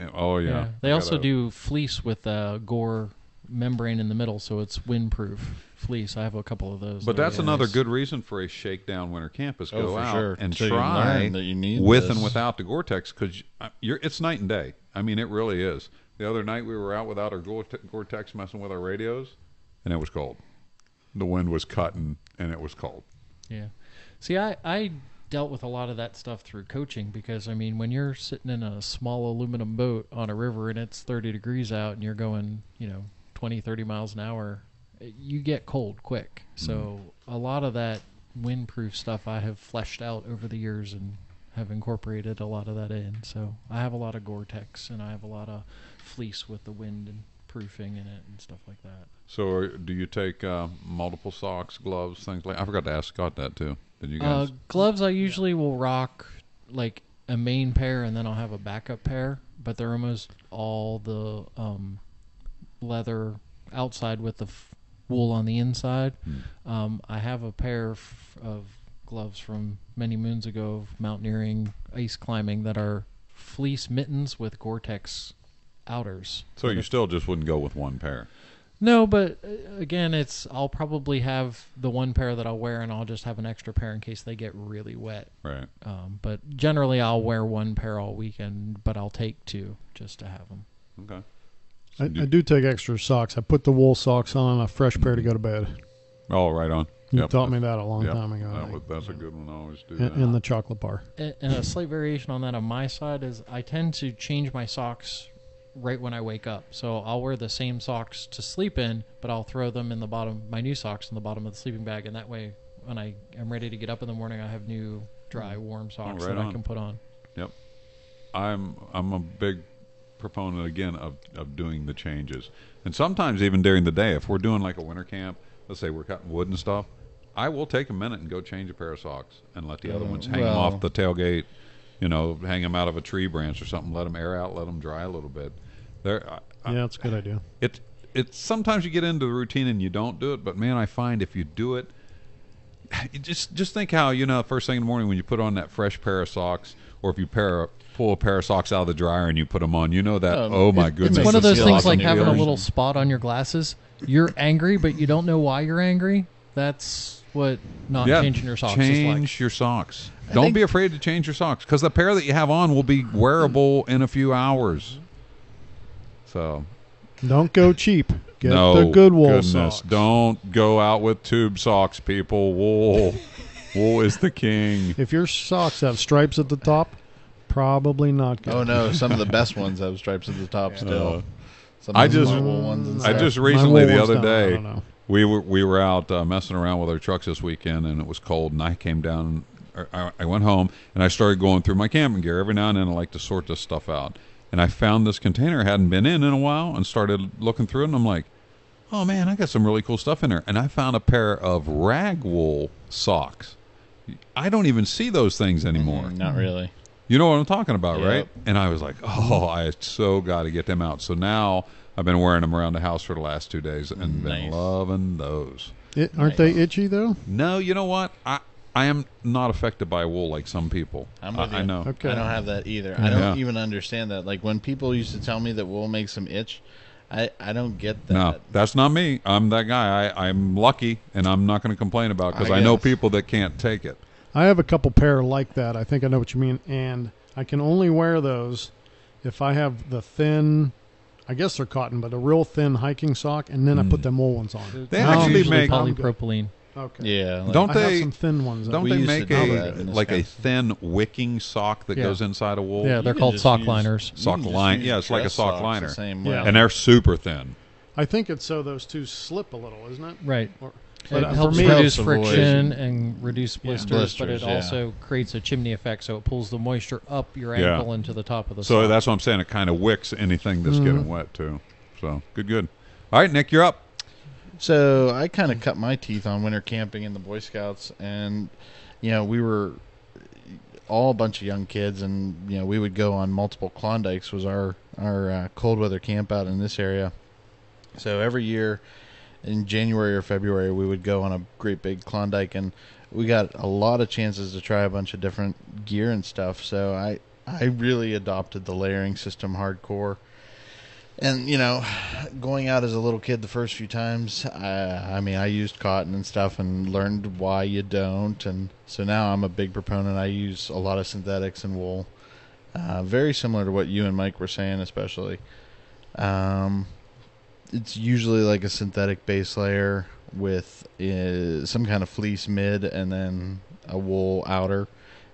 They also do fleece with Gore membrane in the middle, so it's windproof fleece. I have a couple of those. But that are that's really another nice. good reason for a shakedown winter camp is go for out sure. and So you try learn that you need with this. and without the Gore-Tex because it's night and day. I mean, it really is. The other night we were out without our Gore-Tex messing with our radios, and it was cold. The wind was cutting, and it was cold. Yeah. See, I dealt with a lot of that stuff through coaching because, I mean, when you're sitting in a small aluminum boat on a river and it's 30 degrees out and you're going, 20, 30 miles an hour, you get cold quick. So a lot of that windproof stuff I have fleshed out over the years and have incorporated a lot of that in. So I have a lot of Gore-Tex and I have a lot of fleece with the wind and proofing in it and stuff like that. So do you take multiple socks, gloves, things like I forgot to ask Scott that too. Did you guys? Gloves I usually will rock like a main pair and then I'll have a backup pair, but they're almost all the leather outside with the wool on the inside. I have a pair of gloves from many moons ago of mountaineering, ice climbing that are fleece mittens with Gore-Tex outers. So you still just wouldn't go with one pair? No, but again, I'll probably have the one pair that I'll wear, and I'll just have an extra pair in case they get really wet. Right. But generally, I'll wear one pair all weekend, but I'll take two just to have them. Okay. I do take extra socks. I put the wool socks on, a fresh pair to go to bed. Oh, right on. You taught me that a long time ago. That's a good one. I always do in the chocolate bar. And a slight variation on that on my side is I tend to change my socks right when I wake up. So I'll wear the same socks to sleep in, but I'll throw them in the bottom, my new socks in the bottom of the sleeping bag, and that way when I am ready to get up in the morning, I have new, dry, warm socks that I can put on. Yep. I'm a big proponent again of doing the changes, and sometimes even during the day, if we're doing like a winter camp, let's say we're cutting wood and stuff, I will take a minute and go change a pair of socks and let the other ones hang them off the tailgate. Hang them out of a tree branch or something. Let them air out. Let them dry a little bit. Yeah, it's a good idea. It's sometimes you get into the routine and you don't do it, but man, I find if you do it, you just think how first thing in the morning when you put on that fresh pair of socks, or if you pull a pair of socks out of the dryer and you put them on, oh my goodness, It's one of those feel things like like a having a feeling. little spot on your glasses. You're angry, but you don't know why you're angry. That's what not changing your socks is like. Change your socks. Don't be afraid to change your socks because the pair that you have on will be wearable in a few hours. So Don't go cheap. Get no, the good wool goodness, socks. don't go out with tube socks, people. Wool is the king. If your socks have stripes at the top, probably not good. Oh no, some of the best ones have stripes at the top still. Some I of the just- smart wool ones and I stuff. just My recently wool the ones other don't, I day don't know. we were out messing around with our trucks this weekend, and it was cold, and I came down. I went home and I started going through my camping gear. Every now and then I like to sort this stuff out, and I found this container I hadn't been in a while, and started looking through it, and I'm like, oh man, I got some really cool stuff in there. And I found a pair of rag wool socks. I don't even see those things anymore. Not really. You know what I'm talking about, Yep. right? And I was like, oh, I so got to get them out. So now I've been wearing them around the house for the last 2 days and been Nice. loving those. Aren't they itchy though? No, you know what? I am not affected by wool like some people. I'm with I you. know. Okay. I don't have that either. I don't Yeah. even understand that. Like when people used to tell me that wool makes them itch, I don't get that. No, that's not me. I'm that guy. I'm lucky, and I'm not going to complain about because I I know guess. people that can't take it. I have a couple pair like that. I think I know what you mean, and I can only wear those if I have the thin. I guess they're cotton, but a real thin hiking sock, and then I put them wool ones on. They Now I'm actually usually make- polypropylene. Okay. Yeah. Like, Don't I have they? some thin ones. Don't We they used to make do that in this like a house. thin wicking sock that Yeah. goes inside a wool? Yeah, they're can called just sock use- liners. you Sock can just line- use yeah, it's like a dress sock socks liner. The same Yeah. way. And they're super thin. I think it's so those two slip a little, isn't it? Right. Or, It for helps me, reduce helps avoid- friction and reduce blisters, but Blisters, it yeah. also creates a chimney effect, so it pulls the moisture up your Yeah. ankle into the top of the So sock. that's what I'm saying. It kind of wicks anything that's getting wet too. So good. All right, Nick, you're up. So I kind of cut my teeth on winter camping in the Boy Scouts, and we were all a bunch of young kids, and we would go on multiple Klondikes. Was our cold weather camp out in this area. So every year in January or February, we would go on a great big Klondike, and we got a lot of chances to try a bunch of different gear and stuff. So I really adopted the layering system hardcore. And, going out as a little kid the first few times, I used cotton and stuff and learned why you don't. And so now I'm a big proponent. I use a lot of synthetics and wool. Very similar to what you and Mike were saying, especially. It's usually like a synthetic base layer with some kind of fleece mid and then a wool outer.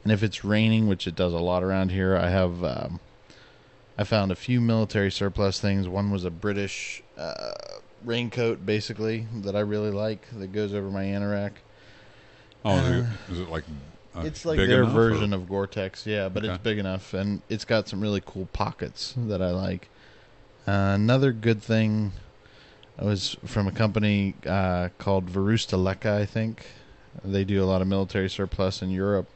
And if it's raining, which it does a lot around here, I found a few military surplus things. One was a British raincoat, basically, that I really like, that goes over my anorak. Oh, is it like It's like big their enough, version or- of Gore-Tex, yeah, but Okay. it's big enough, and it's got some really cool pockets that I like. Another good thing was from a company called Verusta Leka, I think. They do a lot of military surplus in Europe,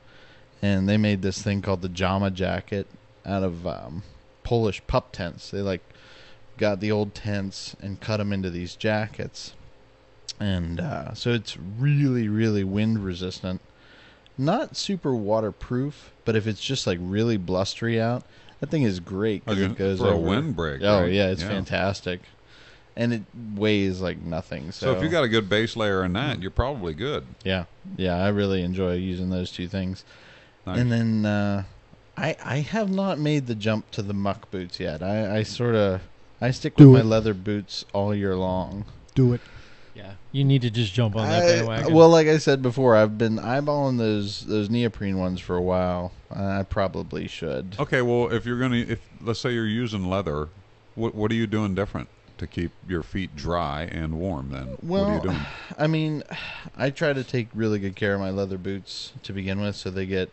and they made this thing called the Jama jacket out of Polish pup tents. They got the old tents and cut them into these jackets, and so it's really, really wind resistant. Not super waterproof, but if it's just really blustery out, that thing is great because it goes for a over. windbreak. Oh right? yeah, it's fantastic, and it weighs like nothing. So if you got a good base layer in that, you're probably good. yeah, I really enjoy using those two things. Nice. And then I have not made the jump to the muck boots yet. I stick with Do my it. leather boots all year long. Do it. Yeah, you need to just jump on that bandwagon. Well, like I said before, I've been eyeballing those neoprene ones for a while. I probably should. Okay, well, if let's say you're using leather, what are you doing different to keep your feet dry and warm? Then what are you doing? I mean, I try to take really good care of my leather boots to begin with, so they get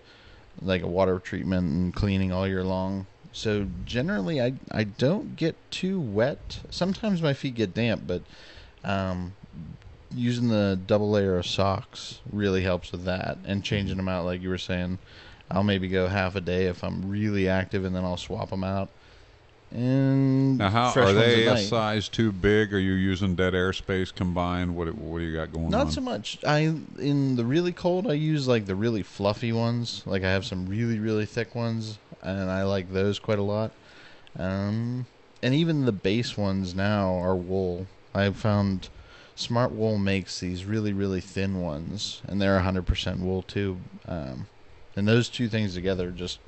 like a water treatment and cleaning all year long. So generally, I don't get too wet. Sometimes my feet get damp, but using the double layer of socks really helps with that, and changing them out like you were saying. I'll maybe go half a day if I'm really active, and then I'll swap them out. And Now, how fresh are ones they at a night. size too big? Are you using dead airspace combined? What do you got going on? Not so much. In the really cold, I use like the really fluffy ones. Like I have some really, really thick ones, and I like those quite a lot. And even the base ones now are wool. I've found Smart Wool makes these really, really thin ones, and they're 100% wool too. And those two things together just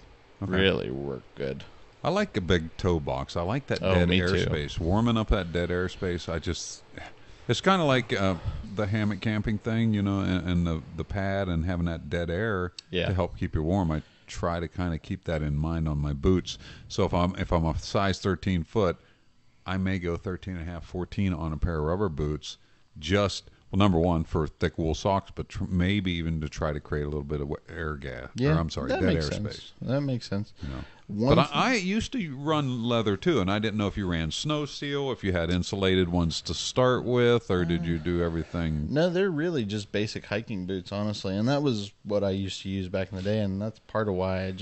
Okay. really work good. I like a big toe box. I like that Oh, dead me too. airspace. Warming up that dead airspace. It's kind of like the hammock camping thing, and the pad and having that dead air Yeah. to help keep you warm. I try to kind of keep that in mind on my boots. So if I'm a size 13 foot, I may go 13 and a half, 14 on a pair of rubber boots. Just well, number one for thick wool socks, but maybe even to try to create a little bit of air gas. Yeah, or I'm sorry, that dead makes airspace. sense. That makes sense. You know. One But I used to run leather too, and I didn't know if you ran snow seal, if you had insulated ones to start with, or did you do everything? No, they're really just basic hiking boots, honestly, and that was what I used to use back in the day, and that's part of why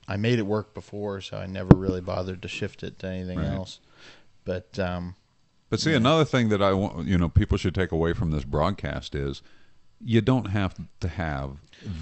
I made it work before, so I never really bothered to shift it to anything Right. else. But see, another thing that I want, people should take away from this broadcast is you don't have to have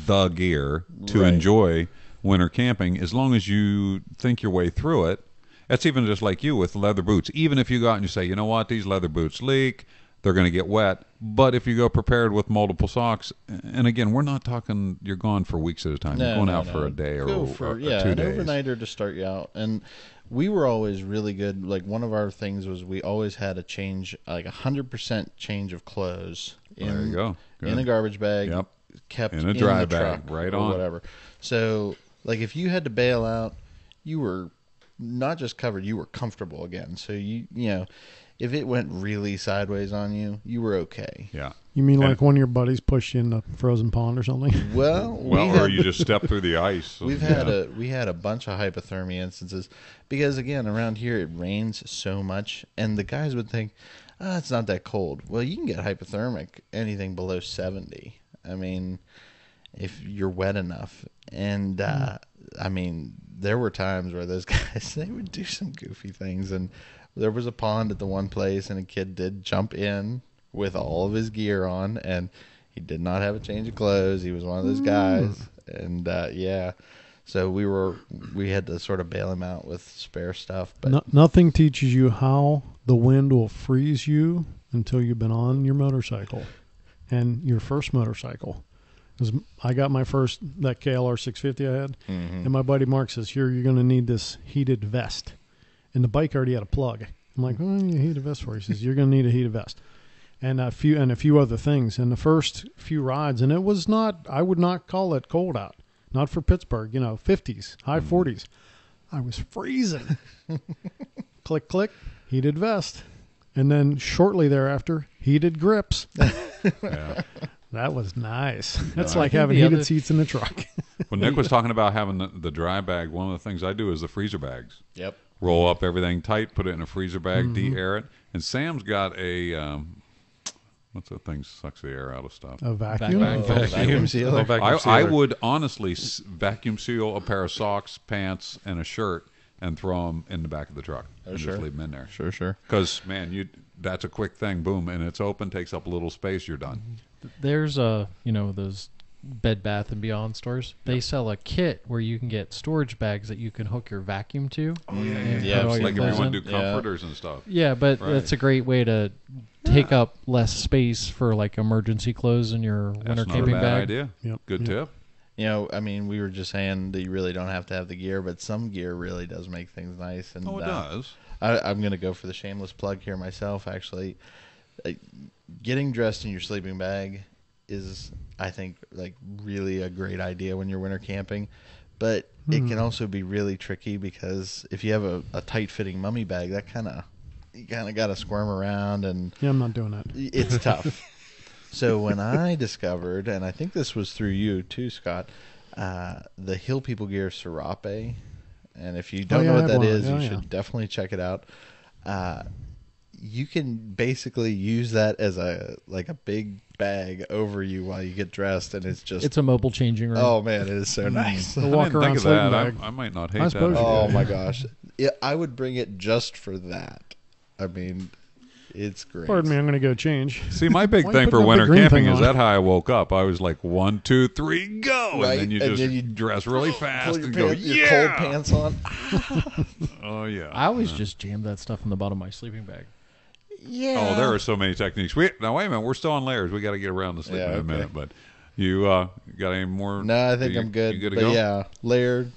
the gear to Right. enjoy winter camping as long as you think your way through it. That's even just like you with leather boots. Even if you go out and you say, you know what, these leather boots leak, they're going to get wet. But if you go prepared with multiple socks, and again, we're not talking you're gone for weeks at a time. You're going out for a day or 2 an days. overnighter to start you out. And we were always really good. Like, one of our things was we always had a change, like 100% change of clothes There you go. Good. in a garbage bag, Yep. kept In a dry the bag, truck right or on. whatever. So, like, if you had to bail out, you were not just covered, you were comfortable again. So you know, if it went really sideways on you, you were okay. Yeah. You mean And- like one of your buddies pushed you in the frozen pond or something? Well, Or you just step through the ice. we had a bunch of hypothermia instances because, again, around here it rains so much, and the guys would think, it's not that cold. Well, you can get hypothermic anything below 70. I mean, if you're wet enough. And I mean, there were times where those guys, they would do some goofy things, and there was a pond at the one place, and a kid did jump in with all of his gear on, and he did not have a change of clothes. He was one of those guys, and yeah, so we had to sort of bail him out with spare stuff. But Nothing teaches you how the wind will freeze you until you've been on your motorcycle, and your first motorcycle. 'Cause I got my first, that KLR 650 I had, and my buddy Mark says, here, you're going to need this heated vest. And the bike already had a plug. I'm like, what do you need a vest for? He says, you're going to need a heated vest. And a few other things. And the first few rides, and it was not, I would not call it cold out. Not for Pittsburgh, 50s, high 40s. I was freezing. Click, click, heated vest. And then shortly thereafter, heated grips. Yeah. That was nice. That's I like think having the heated other- seats in the truck. When Nick was talking about having the dry bag, one of the things I do is the freezer bags. yep. Roll up everything tight, put it in a freezer bag, Mm-hmm. de-air it. And Sam's got a, what's that thing sucks the air out of stuff? A vacuum. Vacuum sealer. I would honestly vacuum seal a pair of socks, pants, and a shirt and throw them in the back of the truck and sure. just leave them in there. Sure. Because, man, that's a quick thing. Boom, and it's open, takes up a little space, you're done. There's those Bed Bath and Beyond stores. They sell a kit where you can get storage bags that you can hook your vacuum to. Oh, yeah. and Yeah, put all it's your Like if you clothes want in. to do comforters and stuff. Yeah, but Right. that's a great way to take up less space for like emergency clothes in your winter That's not a camping bad bag. idea. Yep. Good Yep. tip. I mean, we were just saying that you really don't have to have the gear, but some gear really does make things nice. And Oh, it does. I'm going to go for the shameless plug here myself, actually. Getting dressed in your sleeping bag is, I think, like really a great idea when you're winter camping. But it can also be really tricky because if you have a tight-fitting mummy bag, that you kind of got to squirm around, and Yeah, I'm not doing that. it's tough. So when I discovered, and I think this was through you too, Scott, the Hill People Gear Serape, and if you don't yeah, know I what have that one. is, Yeah, you yeah. should definitely check it out. You can basically use that as a big bag over you while you get dressed, and it's just It's a mobile changing room. oh man, it is so nice. The I walk didn't around think of sleeping that. bag. I might not I hate that. suppose you Oh do. my gosh, I would bring it just for that. I mean, it's great. Pardon me, I'm going to go change. See, my big Why thing you for putting that winter big green camping thing is on? that how I woke up. I was like, 1, 2, 3, go, Right, and then you and just then you dress really fast Pull your, and go, your yeah. cold pants on. Oh yeah. I always just jam that stuff in the bottom of my sleeping bag. Yeah. Oh, there are so many techniques. Now wait a minute, we're still on layers. We got to get around to sleep Yeah, in a okay. minute. But you got any more? No, I think I'm good. You good to but go? yeah, layered,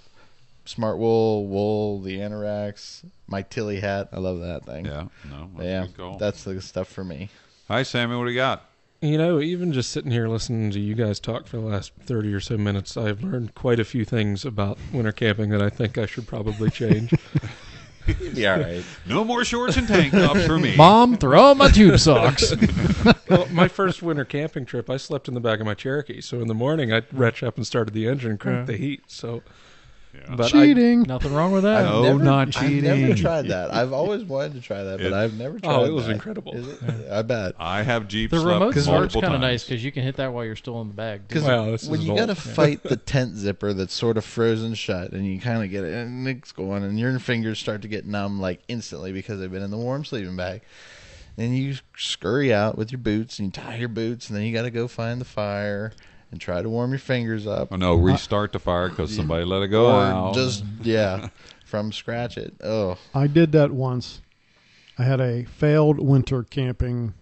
smart wool, the anorax, my Tilly hat. I love that thing. Yeah. No. But yeah, Good call. that's the stuff for me. Hi, Sammy. What do you got? Even just sitting here listening to you guys talk for the last 30 or so minutes, I've learned quite a few things about winter camping that I think I should probably change. Yeah, right. No more shorts and tank tops for me. Mom, throw out my tube socks. Well, my first winter camping trip, I slept in the back of my Cherokee. So in the morning, I'd retch up and started the engine and cranked the heat. So, Yeah. but Cheating. Nothing wrong with that. I've No, not cheating. I've never tried that. I've always wanted to try that, but I've never tried it was that. incredible. Is it? I bet. I have Jeep The slept remote start's multiple kind of times. nice because you can hit that while you're still in the bag. too. Because Wow, this when is you old. got to fight the tent zipper that's sort of frozen shut, and you kind of get it, and it's going, and your fingers start to get numb like instantly because they've been in the warm sleeping bag. And you scurry out with your boots, and you tie your boots, and then you got to go find the fire and try to warm your fingers up, Oh no, restart the fire because somebody let it go or out. just from scratch it. Oh, I did that once. I had a failed winter camping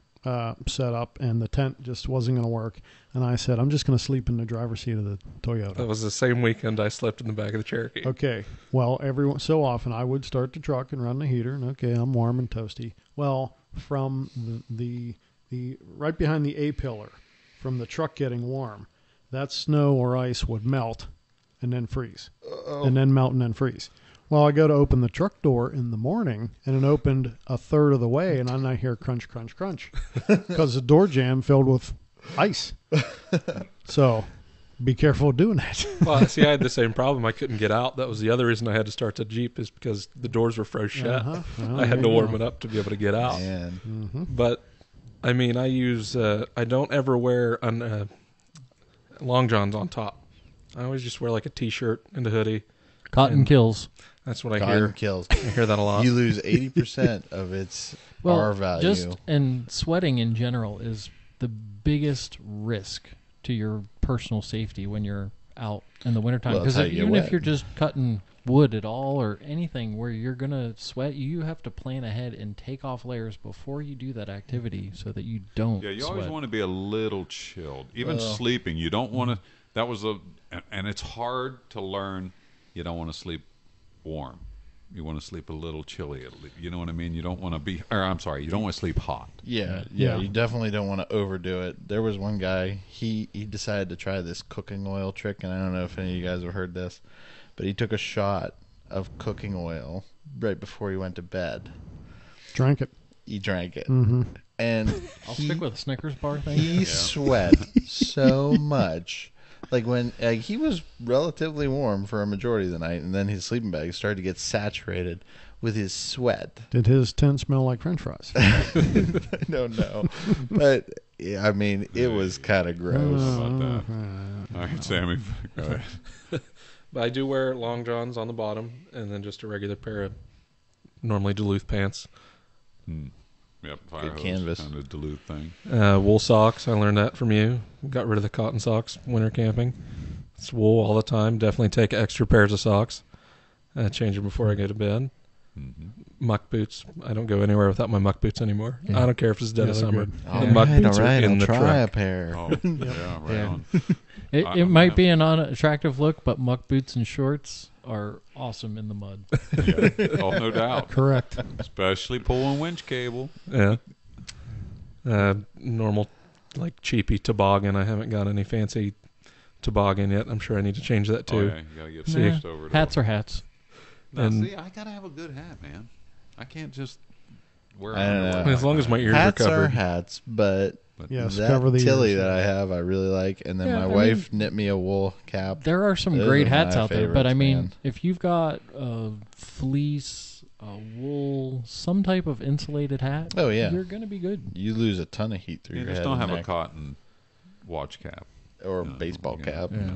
setup, and the tent just wasn't going to work. And I said, I'm just going to sleep in the driver's seat of the Toyota. That was the same weekend I slept in the back of the Cherokee. Okay. Well, so often I would start the truck and run the heater, and okay, I'm warm and toasty. Well, from the right behind the A pillar, from the truck getting warm, that snow or ice would melt and then freeze, and then melt and then freeze. Well, I go to open the truck door in the morning, and it opened a third of the way, and then I hear crunch, crunch, crunch, because the door jamb filled with ice. So be careful doing that. Well, see, I had the same problem. I couldn't get out. That was the other reason I had to start the Jeep, is because the doors were froze shut. Uh-huh. Well, I had there to you warm go. it up to be able to get out. man. Mm-hmm. But I mean, I use I don't ever wear long johns on top. I always just wear like a t-shirt and a hoodie. Cotton And- kills. That's what I Cotton hear. kills. I hear that a lot. You lose 80% of its R value. And sweating in general is the biggest risk to your personal safety when you're out in the wintertime. Well, Because that's how you get even wet. if you're just cutting wood at all or anything where you're going to sweat, you have to plan ahead and take off layers before you do that activity so that you don't Yeah, you sweat. always want to be a little chilled. Even Well. sleeping, you don't want to. That was and it's hard to learn. You don't want to sleep warm. You want to sleep a little chilly. You know what I mean? You don't want to be. Or I'm sorry, you don't want to sleep hot. Yeah, Yeah. you definitely don't want to overdo it. There was one guy, he decided to try this cooking oil trick, and I don't know if any of you guys have heard this, but he took a shot of cooking oil right before he went to bed. Drank it. He drank it. Mm-hmm. And I'll he, stick with a Snickers bar thing. he sweat so much. Like when he was relatively warm for a majority of the night, and then his sleeping bag started to get saturated with his sweat. Did his tent smell like French fries? I don't know, but yeah, I mean, it was kind of gross. How about that? All right, Sammy. Go ahead. But I do wear long johns on the bottom, and then just a regular pair of normally Duluth pants. Yep, fire hose, canvas. kind of Duluth thing. Wool socks. I learned that from you. Got rid of the cotton socks winter camping. It's wool all the time. Definitely take extra pairs of socks. Change them before I go to bed. Muck boots. I don't go anywhere without my muck boots anymore. Yeah. I don't care if it's dead Yeah, of they're summer. good. The muck boots are in I'll the try a truck. pair. Oh, yeah, right Yeah. on. It I- might be an unattractive look, but muck boots and shorts are awesome in the mud. Yeah. Oh, no doubt. Correct. Especially pulling winch cable. Yeah. Normal, like cheapy toboggan. I haven't got any fancy toboggan yet. I'm sure I need to change that Oh, too. yeah, you got to get Nah, switched over to hats are hats. Now, and- see, I got to have a good hat, man. I can't just wear I don't underwear. know. As long as my ears Hats are are covered. hats, but Yes, that cover the Tilly ears. that I have, I really like. And then Yeah, my I wife knit me a wool cap. There are some Those great are hats my out there, but I favorites, mean, man. if you've got fleece, wool, some type of insulated hat, Oh, yeah. you're gonna be good. You lose a ton of heat through You your just head don't and have a neck. cotton watch cap. Or a No, baseball yeah. cap. Yeah.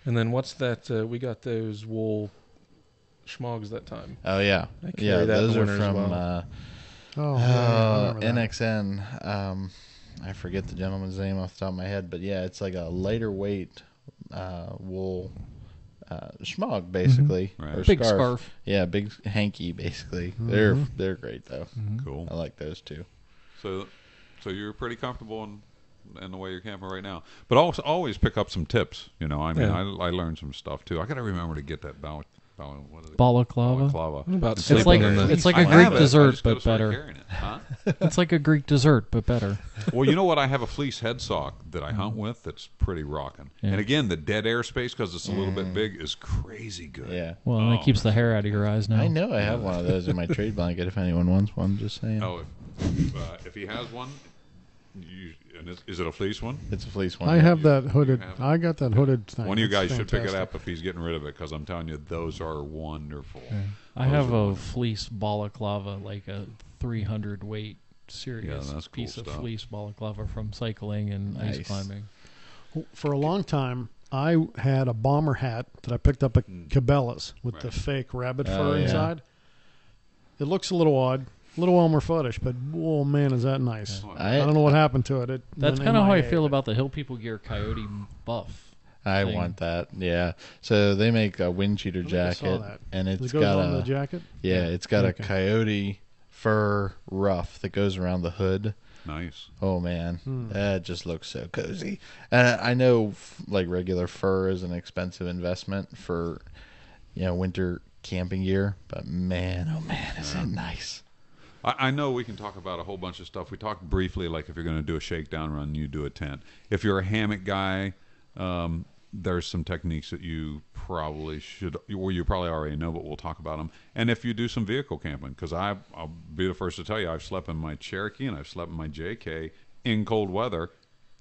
And then what's that? We got those wool schmogs that time. Oh, yeah. I carry Yeah, that in those the are winter as from well. Oh, yeah, I remember that. NXN. I forget the gentleman's name off the top of my head, but yeah, it's like a lighter weight wool schmog, basically. Right. Or Big scarf. Yeah, big hanky, basically. Mhm. They're great, though. Cool. I like those, too. So you're pretty comfortable in the way you're camping right now. But also always pick up some tips. You know, I mean, Yeah. I learned some stuff too. I got to remember to get that What is it? Balaclava. Balaclava. What about It's sleeping like in the it's like I a have Greek it. I dessert, just gotta but start better. carrying it. Huh? It's like a Greek dessert, but better. Well, you know what? I have a fleece head sock that I hunt with that's pretty rocking. Yeah. And again, the dead air space, because it's a little bit big, is crazy good. Yeah. Well, and it keeps the hair out of your eyes now. I know I have one of those in my trade blanket if anyone wants one, just saying. Oh, if he has one, is it a fleece one? It's a fleece one. I have that hooded. You have it? I got that hooded thing. One of you It's guys should pick it fantastic. up if he's getting rid of it, because I'm telling you, those are wonderful. I Those have are a wonderful. fleece balaclava, like a 300 weight serious Yeah, that's cool piece of stuff. fleece balaclava from cycling and ice Nice. climbing. For a long time, I had a bomber hat that I picked up at Cabela's with the Right. fake rabbit Oh, fur yeah. inside. It looks a little odd, a little Elmer Fuddish, but oh man, is that nice! Oh, I don't know what happened to it. That's went kind of how I MIA, feel but- about the Hill People Gear Coyote Buff. I thing. want that. Yeah. So they make a wind cheater I think I saw jacket, that. and It it's goes got on a the jacket. it's got Okay. a coyote fur ruff that goes around the hood. Nice. Oh man, that just looks so cozy. And I know like regular fur is an expensive investment for winter camping gear, but man, oh man, is it nice. I know we can talk about a whole bunch of stuff. We talked briefly, like if you're going to do a shakedown run, you do a tent. If you're a hammock guy, there's some techniques that you probably should, or you probably already know, but we'll talk about them. And if you do some vehicle camping, because I'll be the first to tell you, I've slept in my Cherokee and I've slept in my JK in cold weather,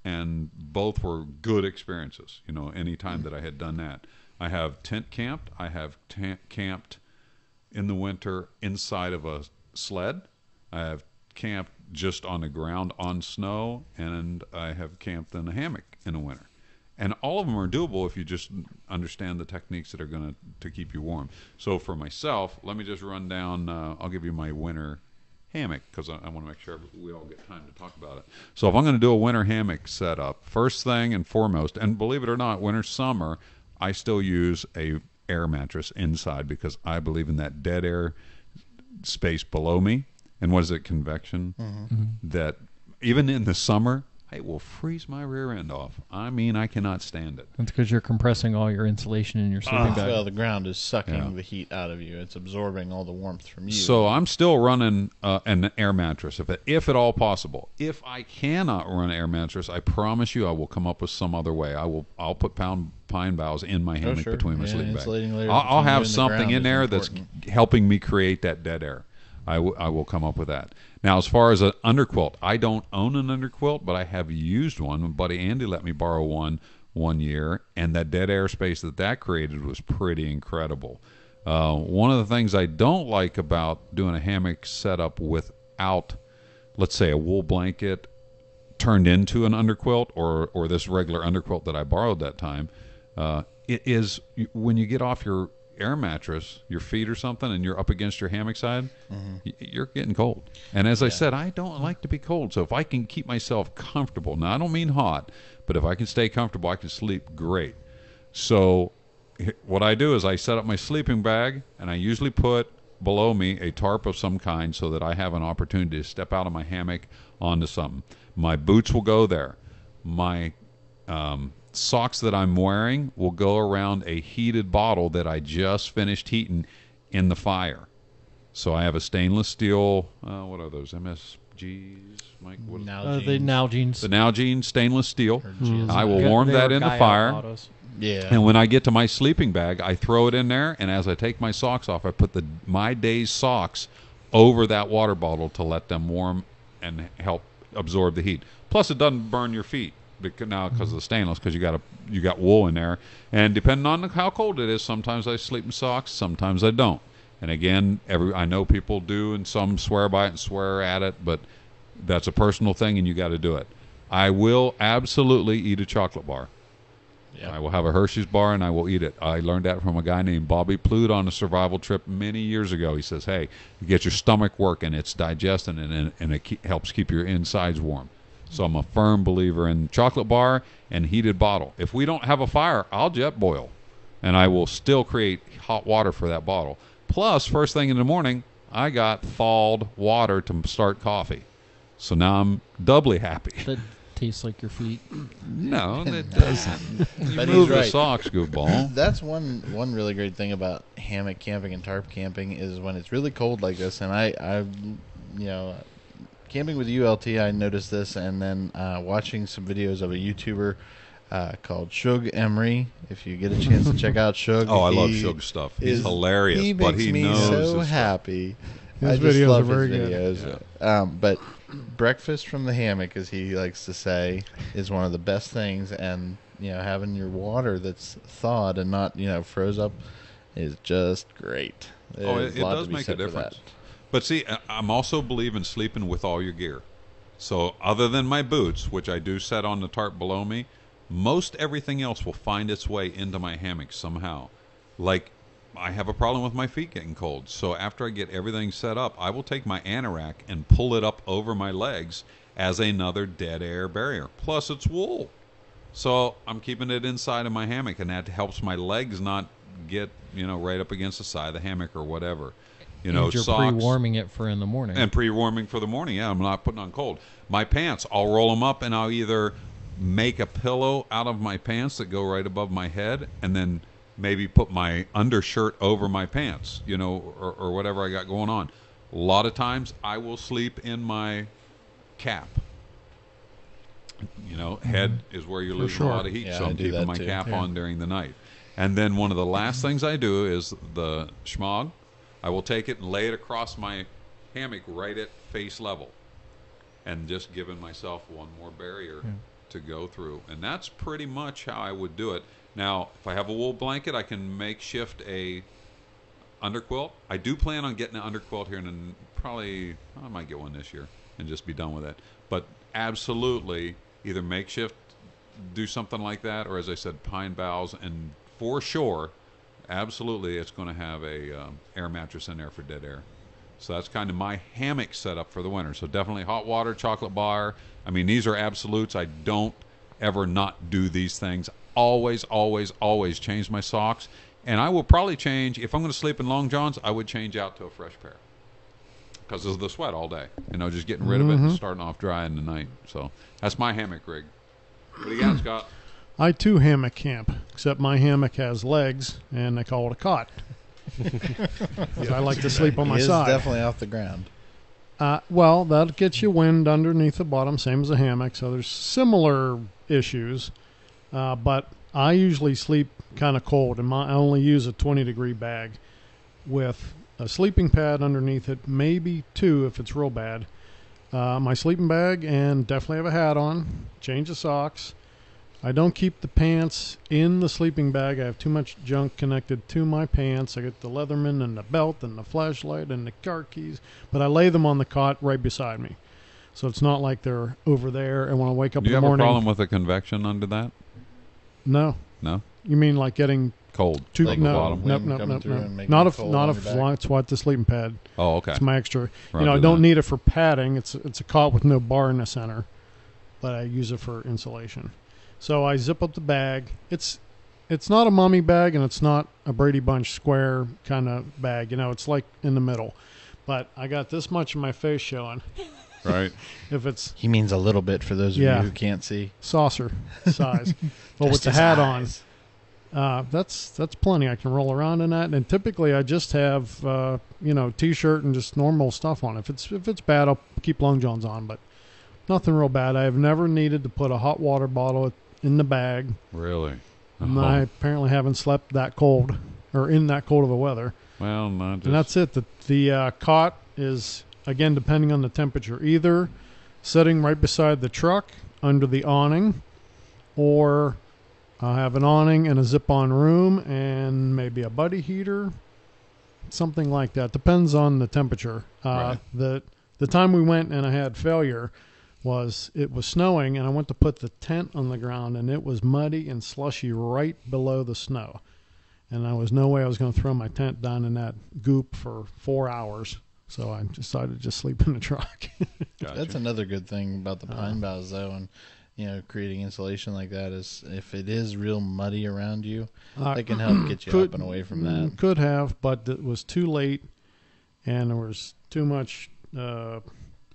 and both were good experiences. Any time that I had done that. I have tent camped. I have camped in the winter inside of a sled. I have camped just on the ground on snow, and I have camped in a hammock in the winter. And all of them are doable if you just understand the techniques that are going to keep you warm. So for myself, let me just run down. I'll give you my winter hammock, because I want to make sure we all get time to talk about it. So if I'm going to do a winter hammock setup, first thing and foremost, and believe it or not, winter, summer, I still use a air mattress inside, because I believe in that dead air space below me. And what is it, convection? That even in the summer, it will freeze my rear end off. I mean, I cannot stand it. That's because you're compressing all your insulation in your sleeping bag. Well, the ground is sucking Yeah. the heat out of you. It's absorbing all the warmth from you. So I'm still running an air mattress, if at all possible. If I cannot run an air mattress, I promise you I will come up with some other way. I'll put pine boughs in my hammock sure. between my Yeah, sleeping insulating bag. layers I'll between you have and the something ground in is there that's important. helping me create that dead air. I will come up with that. Now, as far as an underquilt, I don't own an underquilt, but I have used one. My buddy Andy let me borrow one year, and that dead air space that created was pretty incredible. One of the things I don't like about doing a hammock setup without, let's say, a wool blanket turned into an underquilt, or this regular underquilt that I borrowed that time, it is when you get off your air mattress, your feet or something, and you're up against your hammock side, you're getting cold. And as I said, I don't like to be cold. So if I can keep myself comfortable, now I don't mean hot, but if I can stay comfortable, I can sleep great. So what I do is I set up my sleeping bag, and I usually put below me a tarp of some kind so that I have an opportunity to step out of my hammock onto something. My boots will go there. My socks that I'm wearing will go around a heated bottle that I just finished heating in the fire. So I have a stainless steel, what are those, MSGs, Mike? What, The Nalgene's. the Nalgene stainless steel. GSI. I will warm They that were in the Gaia fire. autos. Yeah. And when I get to my sleeping bag, I throw it in there, and as I take my socks off, I put my day's socks over that water bottle to let them warm and help absorb the heat. Plus, it doesn't burn your feet because of the stainless, because you got wool in there. And depending on how cold it is, sometimes I sleep in socks, sometimes I don't. And again, I know people do, and some swear by it and swear at it, but that's a personal thing, and you got to do it. I will absolutely eat a chocolate bar. Yep. I will have a Hershey's bar, and I will eat it. I learned that from a guy named Bobby Plude on a survival trip many years ago. He says, hey, you get your stomach working, it's digesting, and it helps keep your insides warm. So I'm a firm believer in chocolate bar and heated bottle. If we don't have a fire, I'll jet boil, and I will still create hot water for that bottle. Plus, first thing in the morning, I got thawed water to start coffee. So now I'm doubly happy. The tastes like your feet. No, it doesn't. You But move he's the right. socks, goofball. That's one really great thing about hammock camping and tarp camping is when it's really cold like this. And I you know, camping with ULT, I noticed this, and then watching some videos of a YouTuber called Shug Emery. If you get a chance to check out Shug, Oh, I love Shug stuff. He's hilarious, He but makes he me knows so his stuff. happy. His I just videos love are very his good. videos. But breakfast from the hammock, as he likes to say, is one of the best things. And having your water that's thawed and not froze up is just great. Oh, There's it a lot does to be make a said for difference. that. But see, I'm also believing sleeping with all your gear. So other than my boots, which I do set on the tarp below me, most everything else will find its way into my hammock somehow. Like, I have a problem with my feet getting cold. So after I get everything set up, I will take my anorak and pull it up over my legs as another dead air barrier. Plus, it's wool. So I'm keeping it inside of my hammock, and that helps my legs not get, right up against the side of the hammock or whatever. And you're socks. pre-warming it for in the morning. And pre-warming for the morning. Yeah, I'm not putting on cold. My pants, I'll roll them up, and I'll either make a pillow out of my pants that go right above my head, and then maybe put my undershirt over my pants, or whatever I got going on. A lot of times I will sleep in my cap. Head is where you're losing sure. a lot of heat, Yeah, so I I'm do keeping that my too. cap Yeah. on during the night. And then one of the last things I do is the schmog. I will take it and lay it across my hammock right at face level, and just giving myself one more barrier to go through. And that's pretty much how I would do it. Now, if I have a wool blanket, I can makeshift a underquilt. I do plan on getting an underquilt here, and probably I might get one this year and just be done with it. But absolutely, either makeshift, do something like that, or as I said, pine boughs, and for sure, absolutely, it's going to have a air mattress in there for dead air. So that's kind of my hammock setup for the winter. So definitely hot water, chocolate bar. I mean, these are absolutes. I don't ever not do these things. Always, always, always change my socks. And I will probably change, if I'm going to sleep in long johns, I would change out to a fresh pair. Because of the sweat all day. Just getting rid of it and starting off dry in the night. So that's my hammock rig. What do you got, Scott? I too hammock camp, except my hammock has legs, and they call it a cot. 'Cause I like to sleep on my He is side. definitely off the ground. Well, that gets you wind underneath the bottom, same as a hammock. So there's similar issues, but I usually sleep kind of cold, and I only use a 20-degree bag with a sleeping pad underneath it, maybe two if it's real bad. My sleeping bag, and definitely have a hat on. Change the socks. I don't keep the pants in the sleeping bag. I have too much junk connected to my pants. I get the Leatherman and the belt and the flashlight and the car keys, but I lay them on the cot right beside me. So it's not like they're over there, and when I wake up Do you in the have a morning... problem with the convection under that? No. No? You mean like getting Cold. too... Like the no, bottom? no, Wind no, coming no, through no. and making Not it if, cold not on if your back? that's what the sleeping pad. Oh, okay. It's my extra. Roger I don't that. need it for padding. It's a cot with no bar in the center, but I use it for insulation. So I zip up the bag. It's not a mummy bag, and it's not a Brady Bunch square kind of bag. It's like in the middle. But I got this much of my face showing. Right. If it's He means a little bit for those of Yeah. you who can't see. saucer size, but with Just the his hat eyes. on, that's plenty. I can roll around in that. And typically, I just have t-shirt and just normal stuff on. If it's bad, I'll keep long johns on. But nothing real bad. I have never needed to put a hot water bottle in the bag. Really? And I apparently haven't slept that cold or in that cold of a weather. Well, not just... And that's it. The cot is, again, depending on the temperature, either sitting right beside the truck under the awning, or I have an awning and a zip-on room and maybe a buddy heater, something like that. Depends on the temperature. Right. The time we went and I had failure it was snowing, and I went to put the tent on the ground, and it was muddy and slushy right below the snow. And there was no way I was going to throw my tent down in that goop for 4 hours. So I decided to just sleep in the truck. Gotcha. That's another good thing about the pine boughs, though, and creating insulation like that is if it is real muddy around you, it can help get you up and away from that. Could have, but it was too late, and there was too much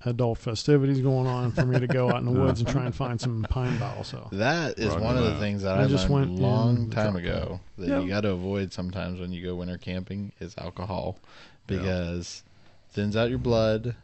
adult festivities going on for me to go out in the woods and try and find some pine boughs. So That is Roger one of the that. things that I I just learned went a long in the time truck. ago that Yeah. you got to avoid sometimes when you go winter camping is alcohol, because thins out your blood.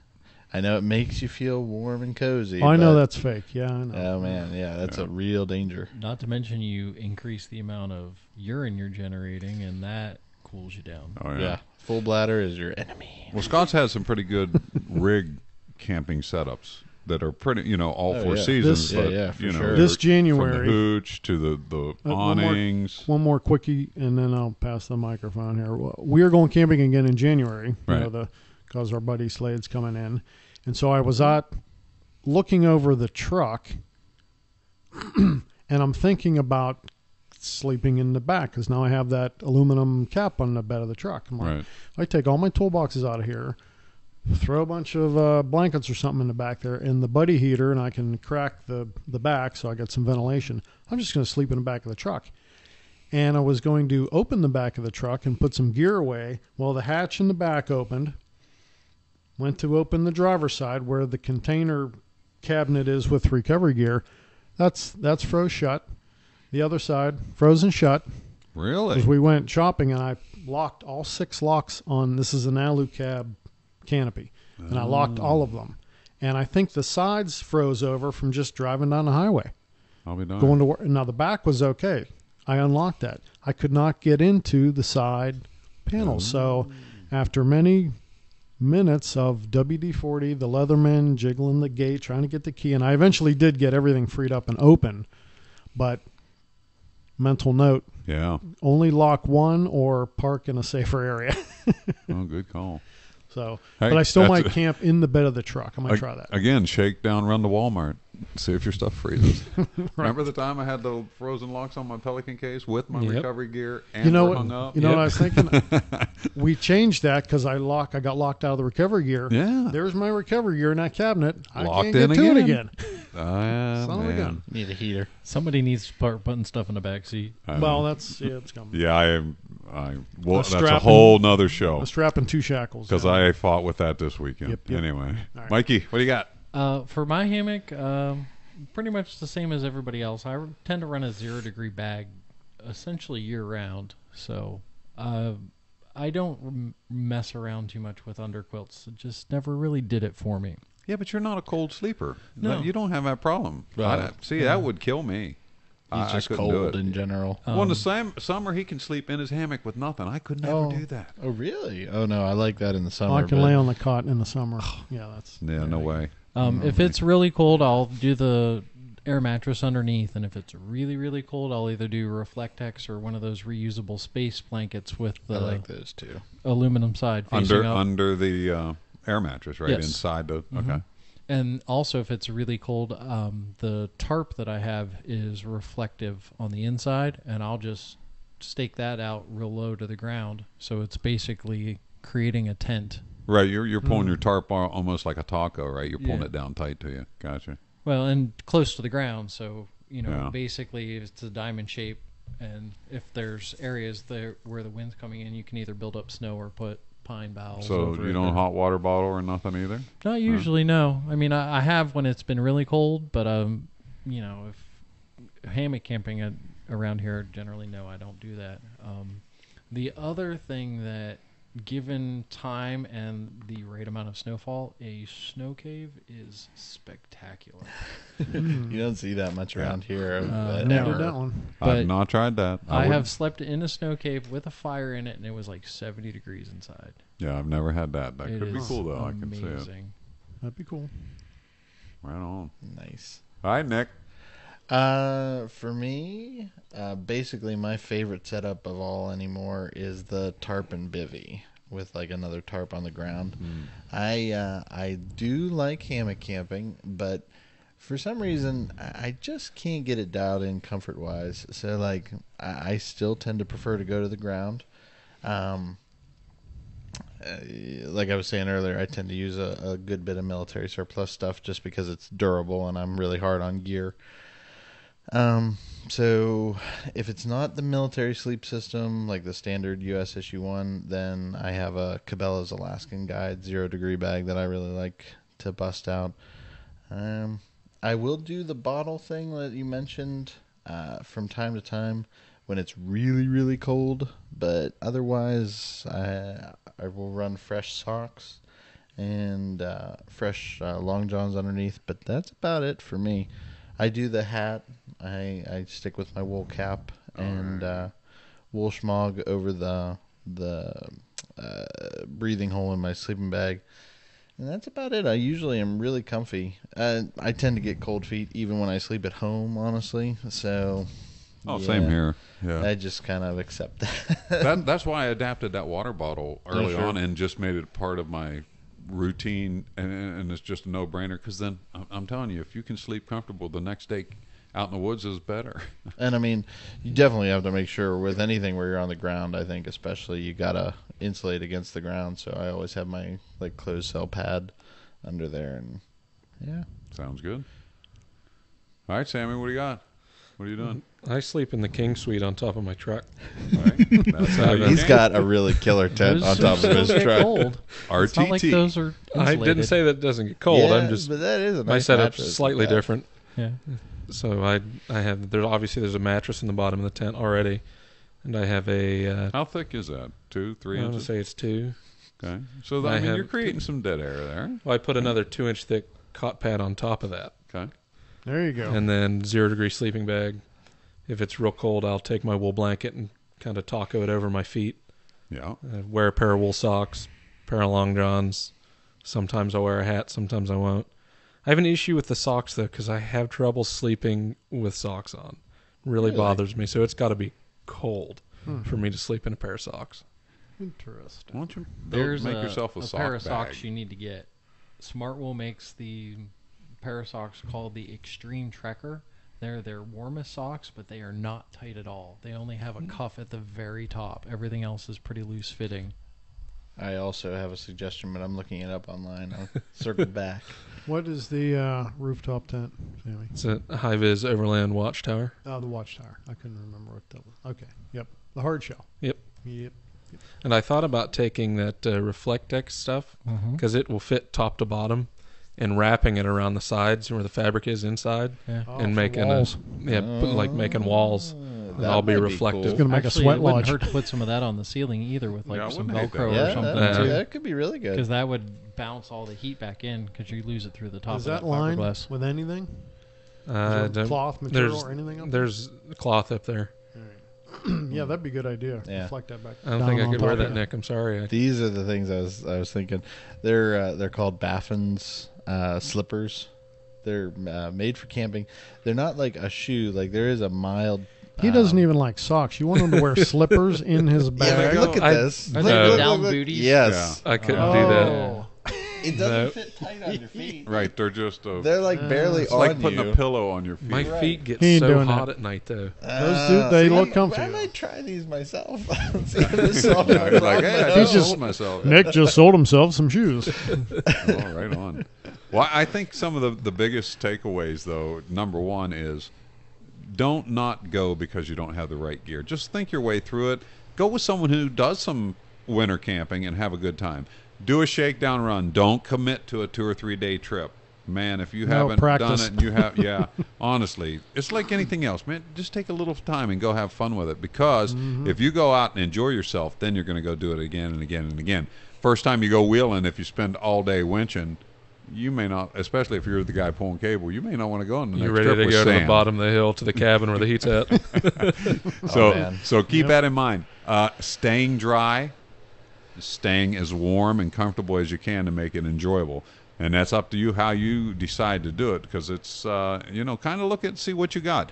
I know it makes you feel warm and cozy. I know but- that's fake. Yeah, I know. Oh man, yeah, that's a real danger. Not to mention you increase the amount of urine you're generating, and that cools you down. Oh Yeah, full bladder is your enemy. Well, Scott's has some pretty good rig camping setups that are pretty, all Oh, four yeah. seasons. This- but, yeah, for you know, sure. This from January- the hooch to the one more- awnings. One more quickie, and then I'll pass the microphone here. We are going camping again in January, Right. because our buddy Slade's coming in. And so I was out looking over the truck, and I'm thinking about sleeping in the back because now I have that aluminum cap on the bed of the truck. I'm like, Right. I take all my toolboxes out of here, throw a bunch of blankets or something in the back there, and the buddy heater, and I can crack the back so I get some ventilation. I'm just going to sleep in the back of the truck. And I was going to open the back of the truck and put some gear away. Well, the hatch in the back opened. Went to open the driver's side where the container cabinet is with recovery gear. That's froze shut. The other side frozen shut. Really? As we went shopping, and I locked all 6 locks on. This is an alu cab canopy, and I locked all of them. And I think the sides froze over from just driving down the highway I'll be done. going to work. Now the back was okay. I unlocked that. I could not get into the side panels. So after many minutes of WD-40, the Leatherman jiggling the gate, trying to get the key, and I eventually did get everything freed up and open. But mental note, Yeah. only lock one or park in a safer area. Oh, good call. So, Hey, but I still that's might camp in the bed of the truck. I might try that. Again, shake down, run to Walmart, see if your stuff freezes. Remember the time I had the frozen locks on my Pelican case with my Yep. recovery gear and You know were what? hung up? You know what I was thinking? We changed that because I got locked out of the recovery gear. Yeah. There's my recovery gear in that cabinet. I Locked can't get in to it again. again. Ah, Son of a man. gun. Need a heater. Somebody needs to start putting stuff in the back seat. Well, it's coming. Yeah, well, that's a strapping- whole nother show I'm strapping 2 shackles. because down. I fought with that this weekend. Yep, yep. Anyway, All right. Mikey, what do you got? For my hammock, pretty much the same as everybody else. I tend to run a 0-degree bag essentially year-round. So I don't mess around too much with underquilts. It just never really did it for me. Yeah, but you're not a cold sleeper. No. You don't have that problem. Right. See, that would kill me. He's I just couldn't do cold it. in general. Well, in the same summer, he can sleep in his hammock with nothing. I could never do that. Oh, really? Oh, no, I like that in the summer. I can but- lay on the cot in the summer. Yeah, that's. Yeah, no way. If it's really cold, I'll do the air mattress underneath, and if it's really, really cold, I'll either do Reflectex or one of those reusable space blankets with I the like those too. aluminum side facing up. Under the air mattress, right? Yes. Inside the okay. And also, if it's really cold, the tarp that I have is reflective on the inside, and I'll just stake that out real low to the ground. So it's basically creating a tent. Right, you're pulling your tarp almost like a taco, right? You're pulling Yeah. it down tight to you. Gotcha. Well, and close to the ground. So, Yeah. basically it's a diamond shape. And if there's areas there where the wind's coming in, you can either build up snow or put pine boughs So over you it don't or- hot water bottle or nothing either. Not usually, no. I mean, I have when it's been really cold, but if hammock camping around here, generally, no, I don't do that. The other thing that, given time and the right amount of snowfall, a snow cave is spectacular. You don't see that much around here. but Never ever. did that one. I've But not tried that. I would- have slept in a snow cave with a fire in it, and it was like 70 degrees inside. Yeah, I've never had that. That It could be is cool though. I can see it. amazing. That'd be cool. Right on. Nice. All right, Nick. For me, basically my favorite setup of all anymore is the tarp and bivvy with like another tarp on the ground. I do like hammock camping, but for some reason I just can't get it dialed in comfort wise. So like I still tend to prefer to go to the ground. Like I was saying earlier, I tend to use a good bit of military surplus stuff just because it's durable and I'm really hard on gear. So if it's not the military sleep system, like the standard US issue one, then I have a Cabela's Alaskan Guide 0-degree bag that I really like to bust out. I will do the bottle thing that you mentioned from time to time when it's really, really cold. But otherwise, I will run fresh socks and fresh long johns underneath. But that's about it for me. I do the hat. I stick with my wool cap and wool schmog over the breathing hole in my sleeping bag. And that's about it. I usually am really comfy. I tend to get cold feet even when I sleep at home, honestly. So, Same here. Yeah, I just kind of accept that. that's why I adapted that water bottle early on and just made it part of my routine, and it's just a no-brainer. Because then I'm telling you, if you can sleep comfortable, the next day out in the woods is better. And I mean, you definitely have to make sure with anything where you're on the ground. I think especially you gotta insulate against the ground. So I always have my closed cell pad under there, and yeah. Sounds good. All right, Sammy, what do you got? What are you doing? I sleep in the king suite on top of my truck. All right. That's how you He's can. got a really killer tent on top of his Those get truck. cold. It's not like RTT. those are I insulated. didn't say that it doesn't get cold. Yeah, I'm just but that is a my nice setup's mattress. slightly Yeah. different. Yeah. So I have there's a mattress in the bottom of the tent already, and I have a How thick is that? 2, 3 I want to inches? say it's 2. Okay. So, I I mean, have- you're creating some dead air there. Well, I put another 2-inch thick cot pad on top of that, Okay. There you go. and then 0-degree sleeping bag. If it's real cold, I'll take my wool blanket and kind of taco it over my feet. Yeah. Wear a pair of wool socks, pair of long johns. Sometimes I'll wear a hat, sometimes I won't. I have an issue with the socks, though, because I have trouble sleeping with socks on. Really bothers me, so it's got to be cold for me to sleep in a pair of socks. Interesting. Why don't you There's make yourself a sock pair of bag? socks you need to get. Smartwool makes the pair of socks called the Extreme Trekker. They're their warmest socks, but they are not tight at all. They only have a cuff at the very top. Everything else is pretty loose fitting. I also have a suggestion, but I'm looking it up online. I'll circle back. What is the rooftop tent, Sammy? It's a high-vis overland watchtower. Oh, the watchtower. I couldn't remember what that was. Okay. Yep. The hard shell. Yep. Yep. And I thought about taking that Reflectex stuff because it will fit top to bottom, and wrapping it around the sides where the fabric is inside, Yeah. Oh, and for making walls. making walls, and That I'll be might be reflective. cool. It's gonna make Actually, a sweat it wouldn't lodge. hurt to put some of that on the ceiling either with Yeah, I some wouldn't hate Velcro that. or Yeah, something. that could be really good. Because that would bounce all the heat back in because you lose it through the top Is of that that lined fiberglass. with anything? Uh, Is there don't- cloth material or anything? Up There's cloth up there. there? Yeah, that'd be a good idea. Yeah. Reflect that back. I don't down think I on could top wear of that, it. Nick. I'm sorry. These are the things I was thinking. They're called Baffin's slippers. They're made for camping. They're not like a shoe. Like there is a mild. He doesn't even like socks. You want him to wear slippers in his Yeah, bag? but look at I- this. I Look, know. look, Down look. booties? Yes. I couldn't do that. Oh. It doesn't No. fit tight on your feet. Right. They're just They're like barely it's on like putting you. a pillow on your feet. My Right. feet get He ain't so doing hot that. at night, though. Those do- they look comfy, I though. might try these myself. See if this solves Yeah, my you're like, problem. hey, I He's just just- sold myself. Nick just sold himself some shoes. Oh, right on. Well, I think some of the biggest takeaways, though, number one is don't not go because you don't have the right gear. Just think your way through it. Go with someone who does some winter camping and have a good time. Do a shakedown run. Don't commit to a 2 or 3 day trip. Man, if you No, haven't practice. done it and you have, yeah, honestly, it's like anything else, man. Just take a little time and go have fun with it because if you go out and enjoy yourself, then you're going to go do it again and again and again. First time you go wheeling, if you spend all day winching, you may not, especially if you're the guy pulling cable, you may not want to go on the You're next ready trip to with go to the Sam. bottom of the hill to the cabin where the heat's at. So, man. so keep Yep. that in mind. Staying dry, staying as warm and comfortable as you can to make it enjoyable. And that's up to you how you decide to do it because it's, kind of look at see what you got.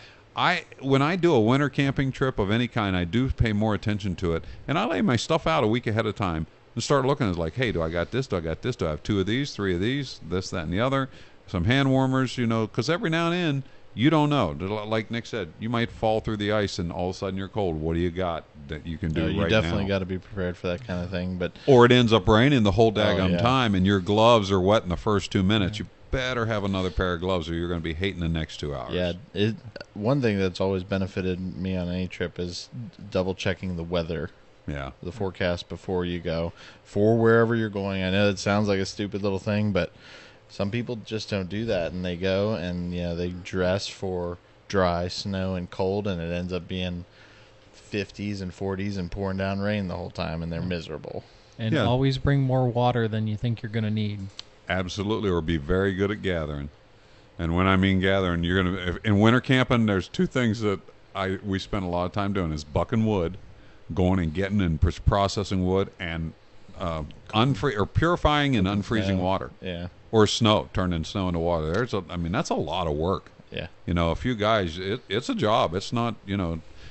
When I do a winter camping trip of any kind, I do pay more attention to it. And I lay my stuff out a week ahead of time and start looking. It's like, hey, do I got this? Do I got this? Do I have 2 of these, 3 of these, this, that, and the other? Some hand warmers, because every now and then, you don't know. Like Nick said, you might fall through the ice and all of a sudden you're cold. What do you got that you can do No, you right definitely now? got to be prepared for that kind of thing. But Or it ends up raining the whole daggum yeah. time and your gloves are wet in the first 2 minutes. You better have another pair of gloves or you're going to be hating the next 2 hours. yeah, one thing that's always benefited me on any trip is double checking the weather, Yeah. the forecast before you go for wherever you're going. I know it sounds like a stupid little thing, but some people just don't do that, and they go and they dress for dry, snow, and cold, and it ends up being 50s and 40s and pouring down rain the whole time, and they're miserable. And Yeah. always bring more water than you think you're going to need. Absolutely, or be very good at gathering. And when I mean gathering, you're gonna in winter camping. There's two things that we spend a lot of time doing: is bucking wood, going and getting and processing wood, and purifying and unfreezing water, Yeah. or snow, turning snow into water. That's a lot of work. Yeah. A few guys, it's a job. It's not,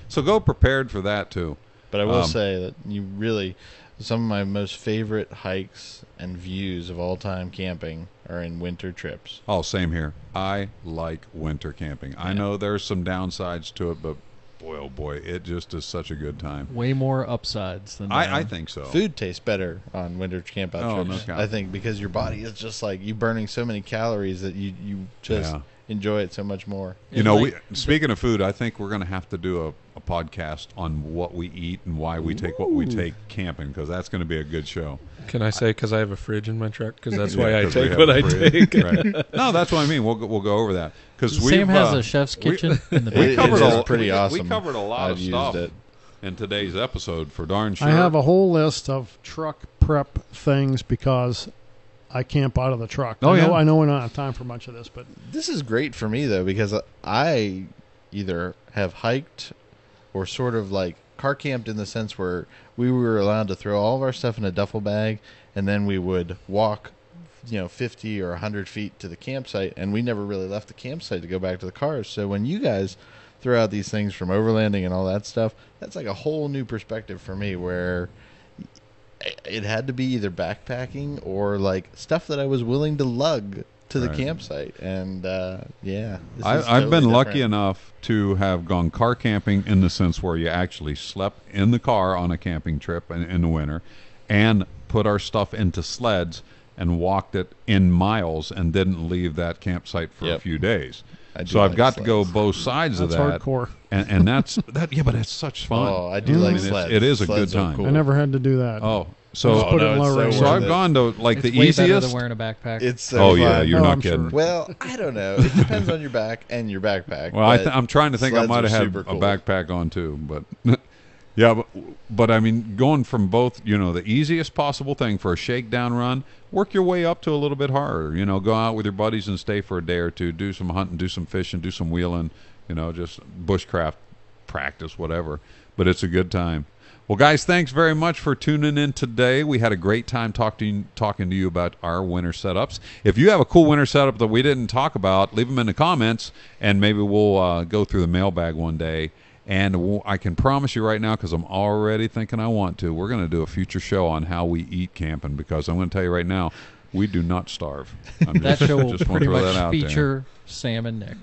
so go prepared for that too. But I will say that some of my most favorite hikes and views of all time camping are in winter trips. Oh, same here. I like winter camping. I know there's some downsides to it, but boy, oh boy, it just is such a good time. Way more upsides than I think so. Food tastes better on winter camp out Oh, trips. no doubt. I think because your body is just like you burning so many calories that you just enjoy it so much more. Speaking of food, I think we're going to have to do a podcast on what we eat and why we take what we take camping, because that's going to be a good show. Can I say because I have a fridge in my truck? Because that's Yeah, why I 'cause we take have what a I fridge. take. Right. No, that's what I mean. We'll go over that because Sam has a chef's kitchen in the we It covered is a pretty awesome. We covered a lot I've of used stuff it. in today's episode for darn sure. I have a whole list of truck prep things because I camp out of the truck. Oh, yeah. I know we don't have time for much of this, but This is great for me though because I either have hiked or sort of like car camped in the sense where we were allowed to throw all of our stuff in a duffel bag and then we would walk 50 or 100 feet to the campsite, and we never really left the campsite to go back to the cars. So when you guys throw out these things from overlanding and all that stuff, that's like a whole new perspective for me where it had to be either backpacking or like stuff that I was willing to lug to the Right. campsite. And this is I've totally been lucky different. enough to have gone car camping in the sense where you actually slept in the car on a camping trip in the winter and put our stuff into sleds and walked it in miles and didn't leave that campsite for a Yep. few days. I do So I've like got to go sleds. both sides that's of that. hardcore. And that's that. Yeah, but it's such fun. Oh, I do Mm. like I mean, sleds. it is a Sleds good are time. Cool. I never had to do that. Oh, Just so put it in no, low it's rate. so so worth I've it. gone to like It's the way better easiest. than wearing a backpack. It's so Oh yeah, fun. you're Oh, not I'm kidding. sure. Well, I don't know. It depends on your back and your backpack. Well, I'm trying to think I sleds might are have had super a cool. backpack on too, but yeah, but I mean, going from both, the easiest possible thing for a shakedown run, work your way up to a little bit harder. Go out with your buddies and stay for a day or two, do some hunting, do some fishing, do some wheeling, just bushcraft practice, whatever. But it's a good time. Well, guys, thanks very much for tuning in today. We had a great time talking to you about our winter setups. If you have a cool winter setup that we didn't talk about, leave them in the comments, and maybe we'll go through the mailbag one day. And I can promise you right now, because I'm already thinking I want to, we're going to do a future show on how we eat camping, because I'm going to tell you right now, we do not starve. that show will just wanna pretty throw much that out there. feature Sam and Nick.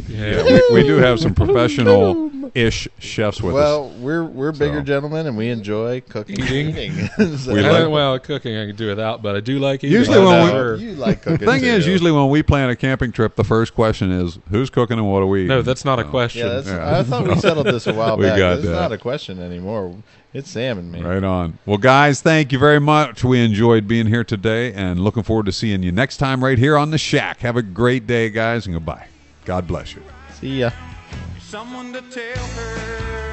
Yeah, we do have some professional-ish chefs with us. Well, we're bigger So. gentlemen, and we enjoy cooking and Eating. eating. So- We I like- don't- well, cooking I can do without, but I do like eating. Usually when we- Sure. you like cooking. The thing is, too. usually when we plan a camping trip, the first question is, who's cooking and what do we eat? No, that's not a So, question. Yeah, that's, Yeah. I thought we settled this a while We back. got It's that. not a question anymore. It's Sam and me. Right on. Well, guys, thank you very much. We enjoyed being here today and looking forward to seeing you next time right here on The Shack. Have a great day, guys, and goodbye. God bless you. See ya. Someone to tell her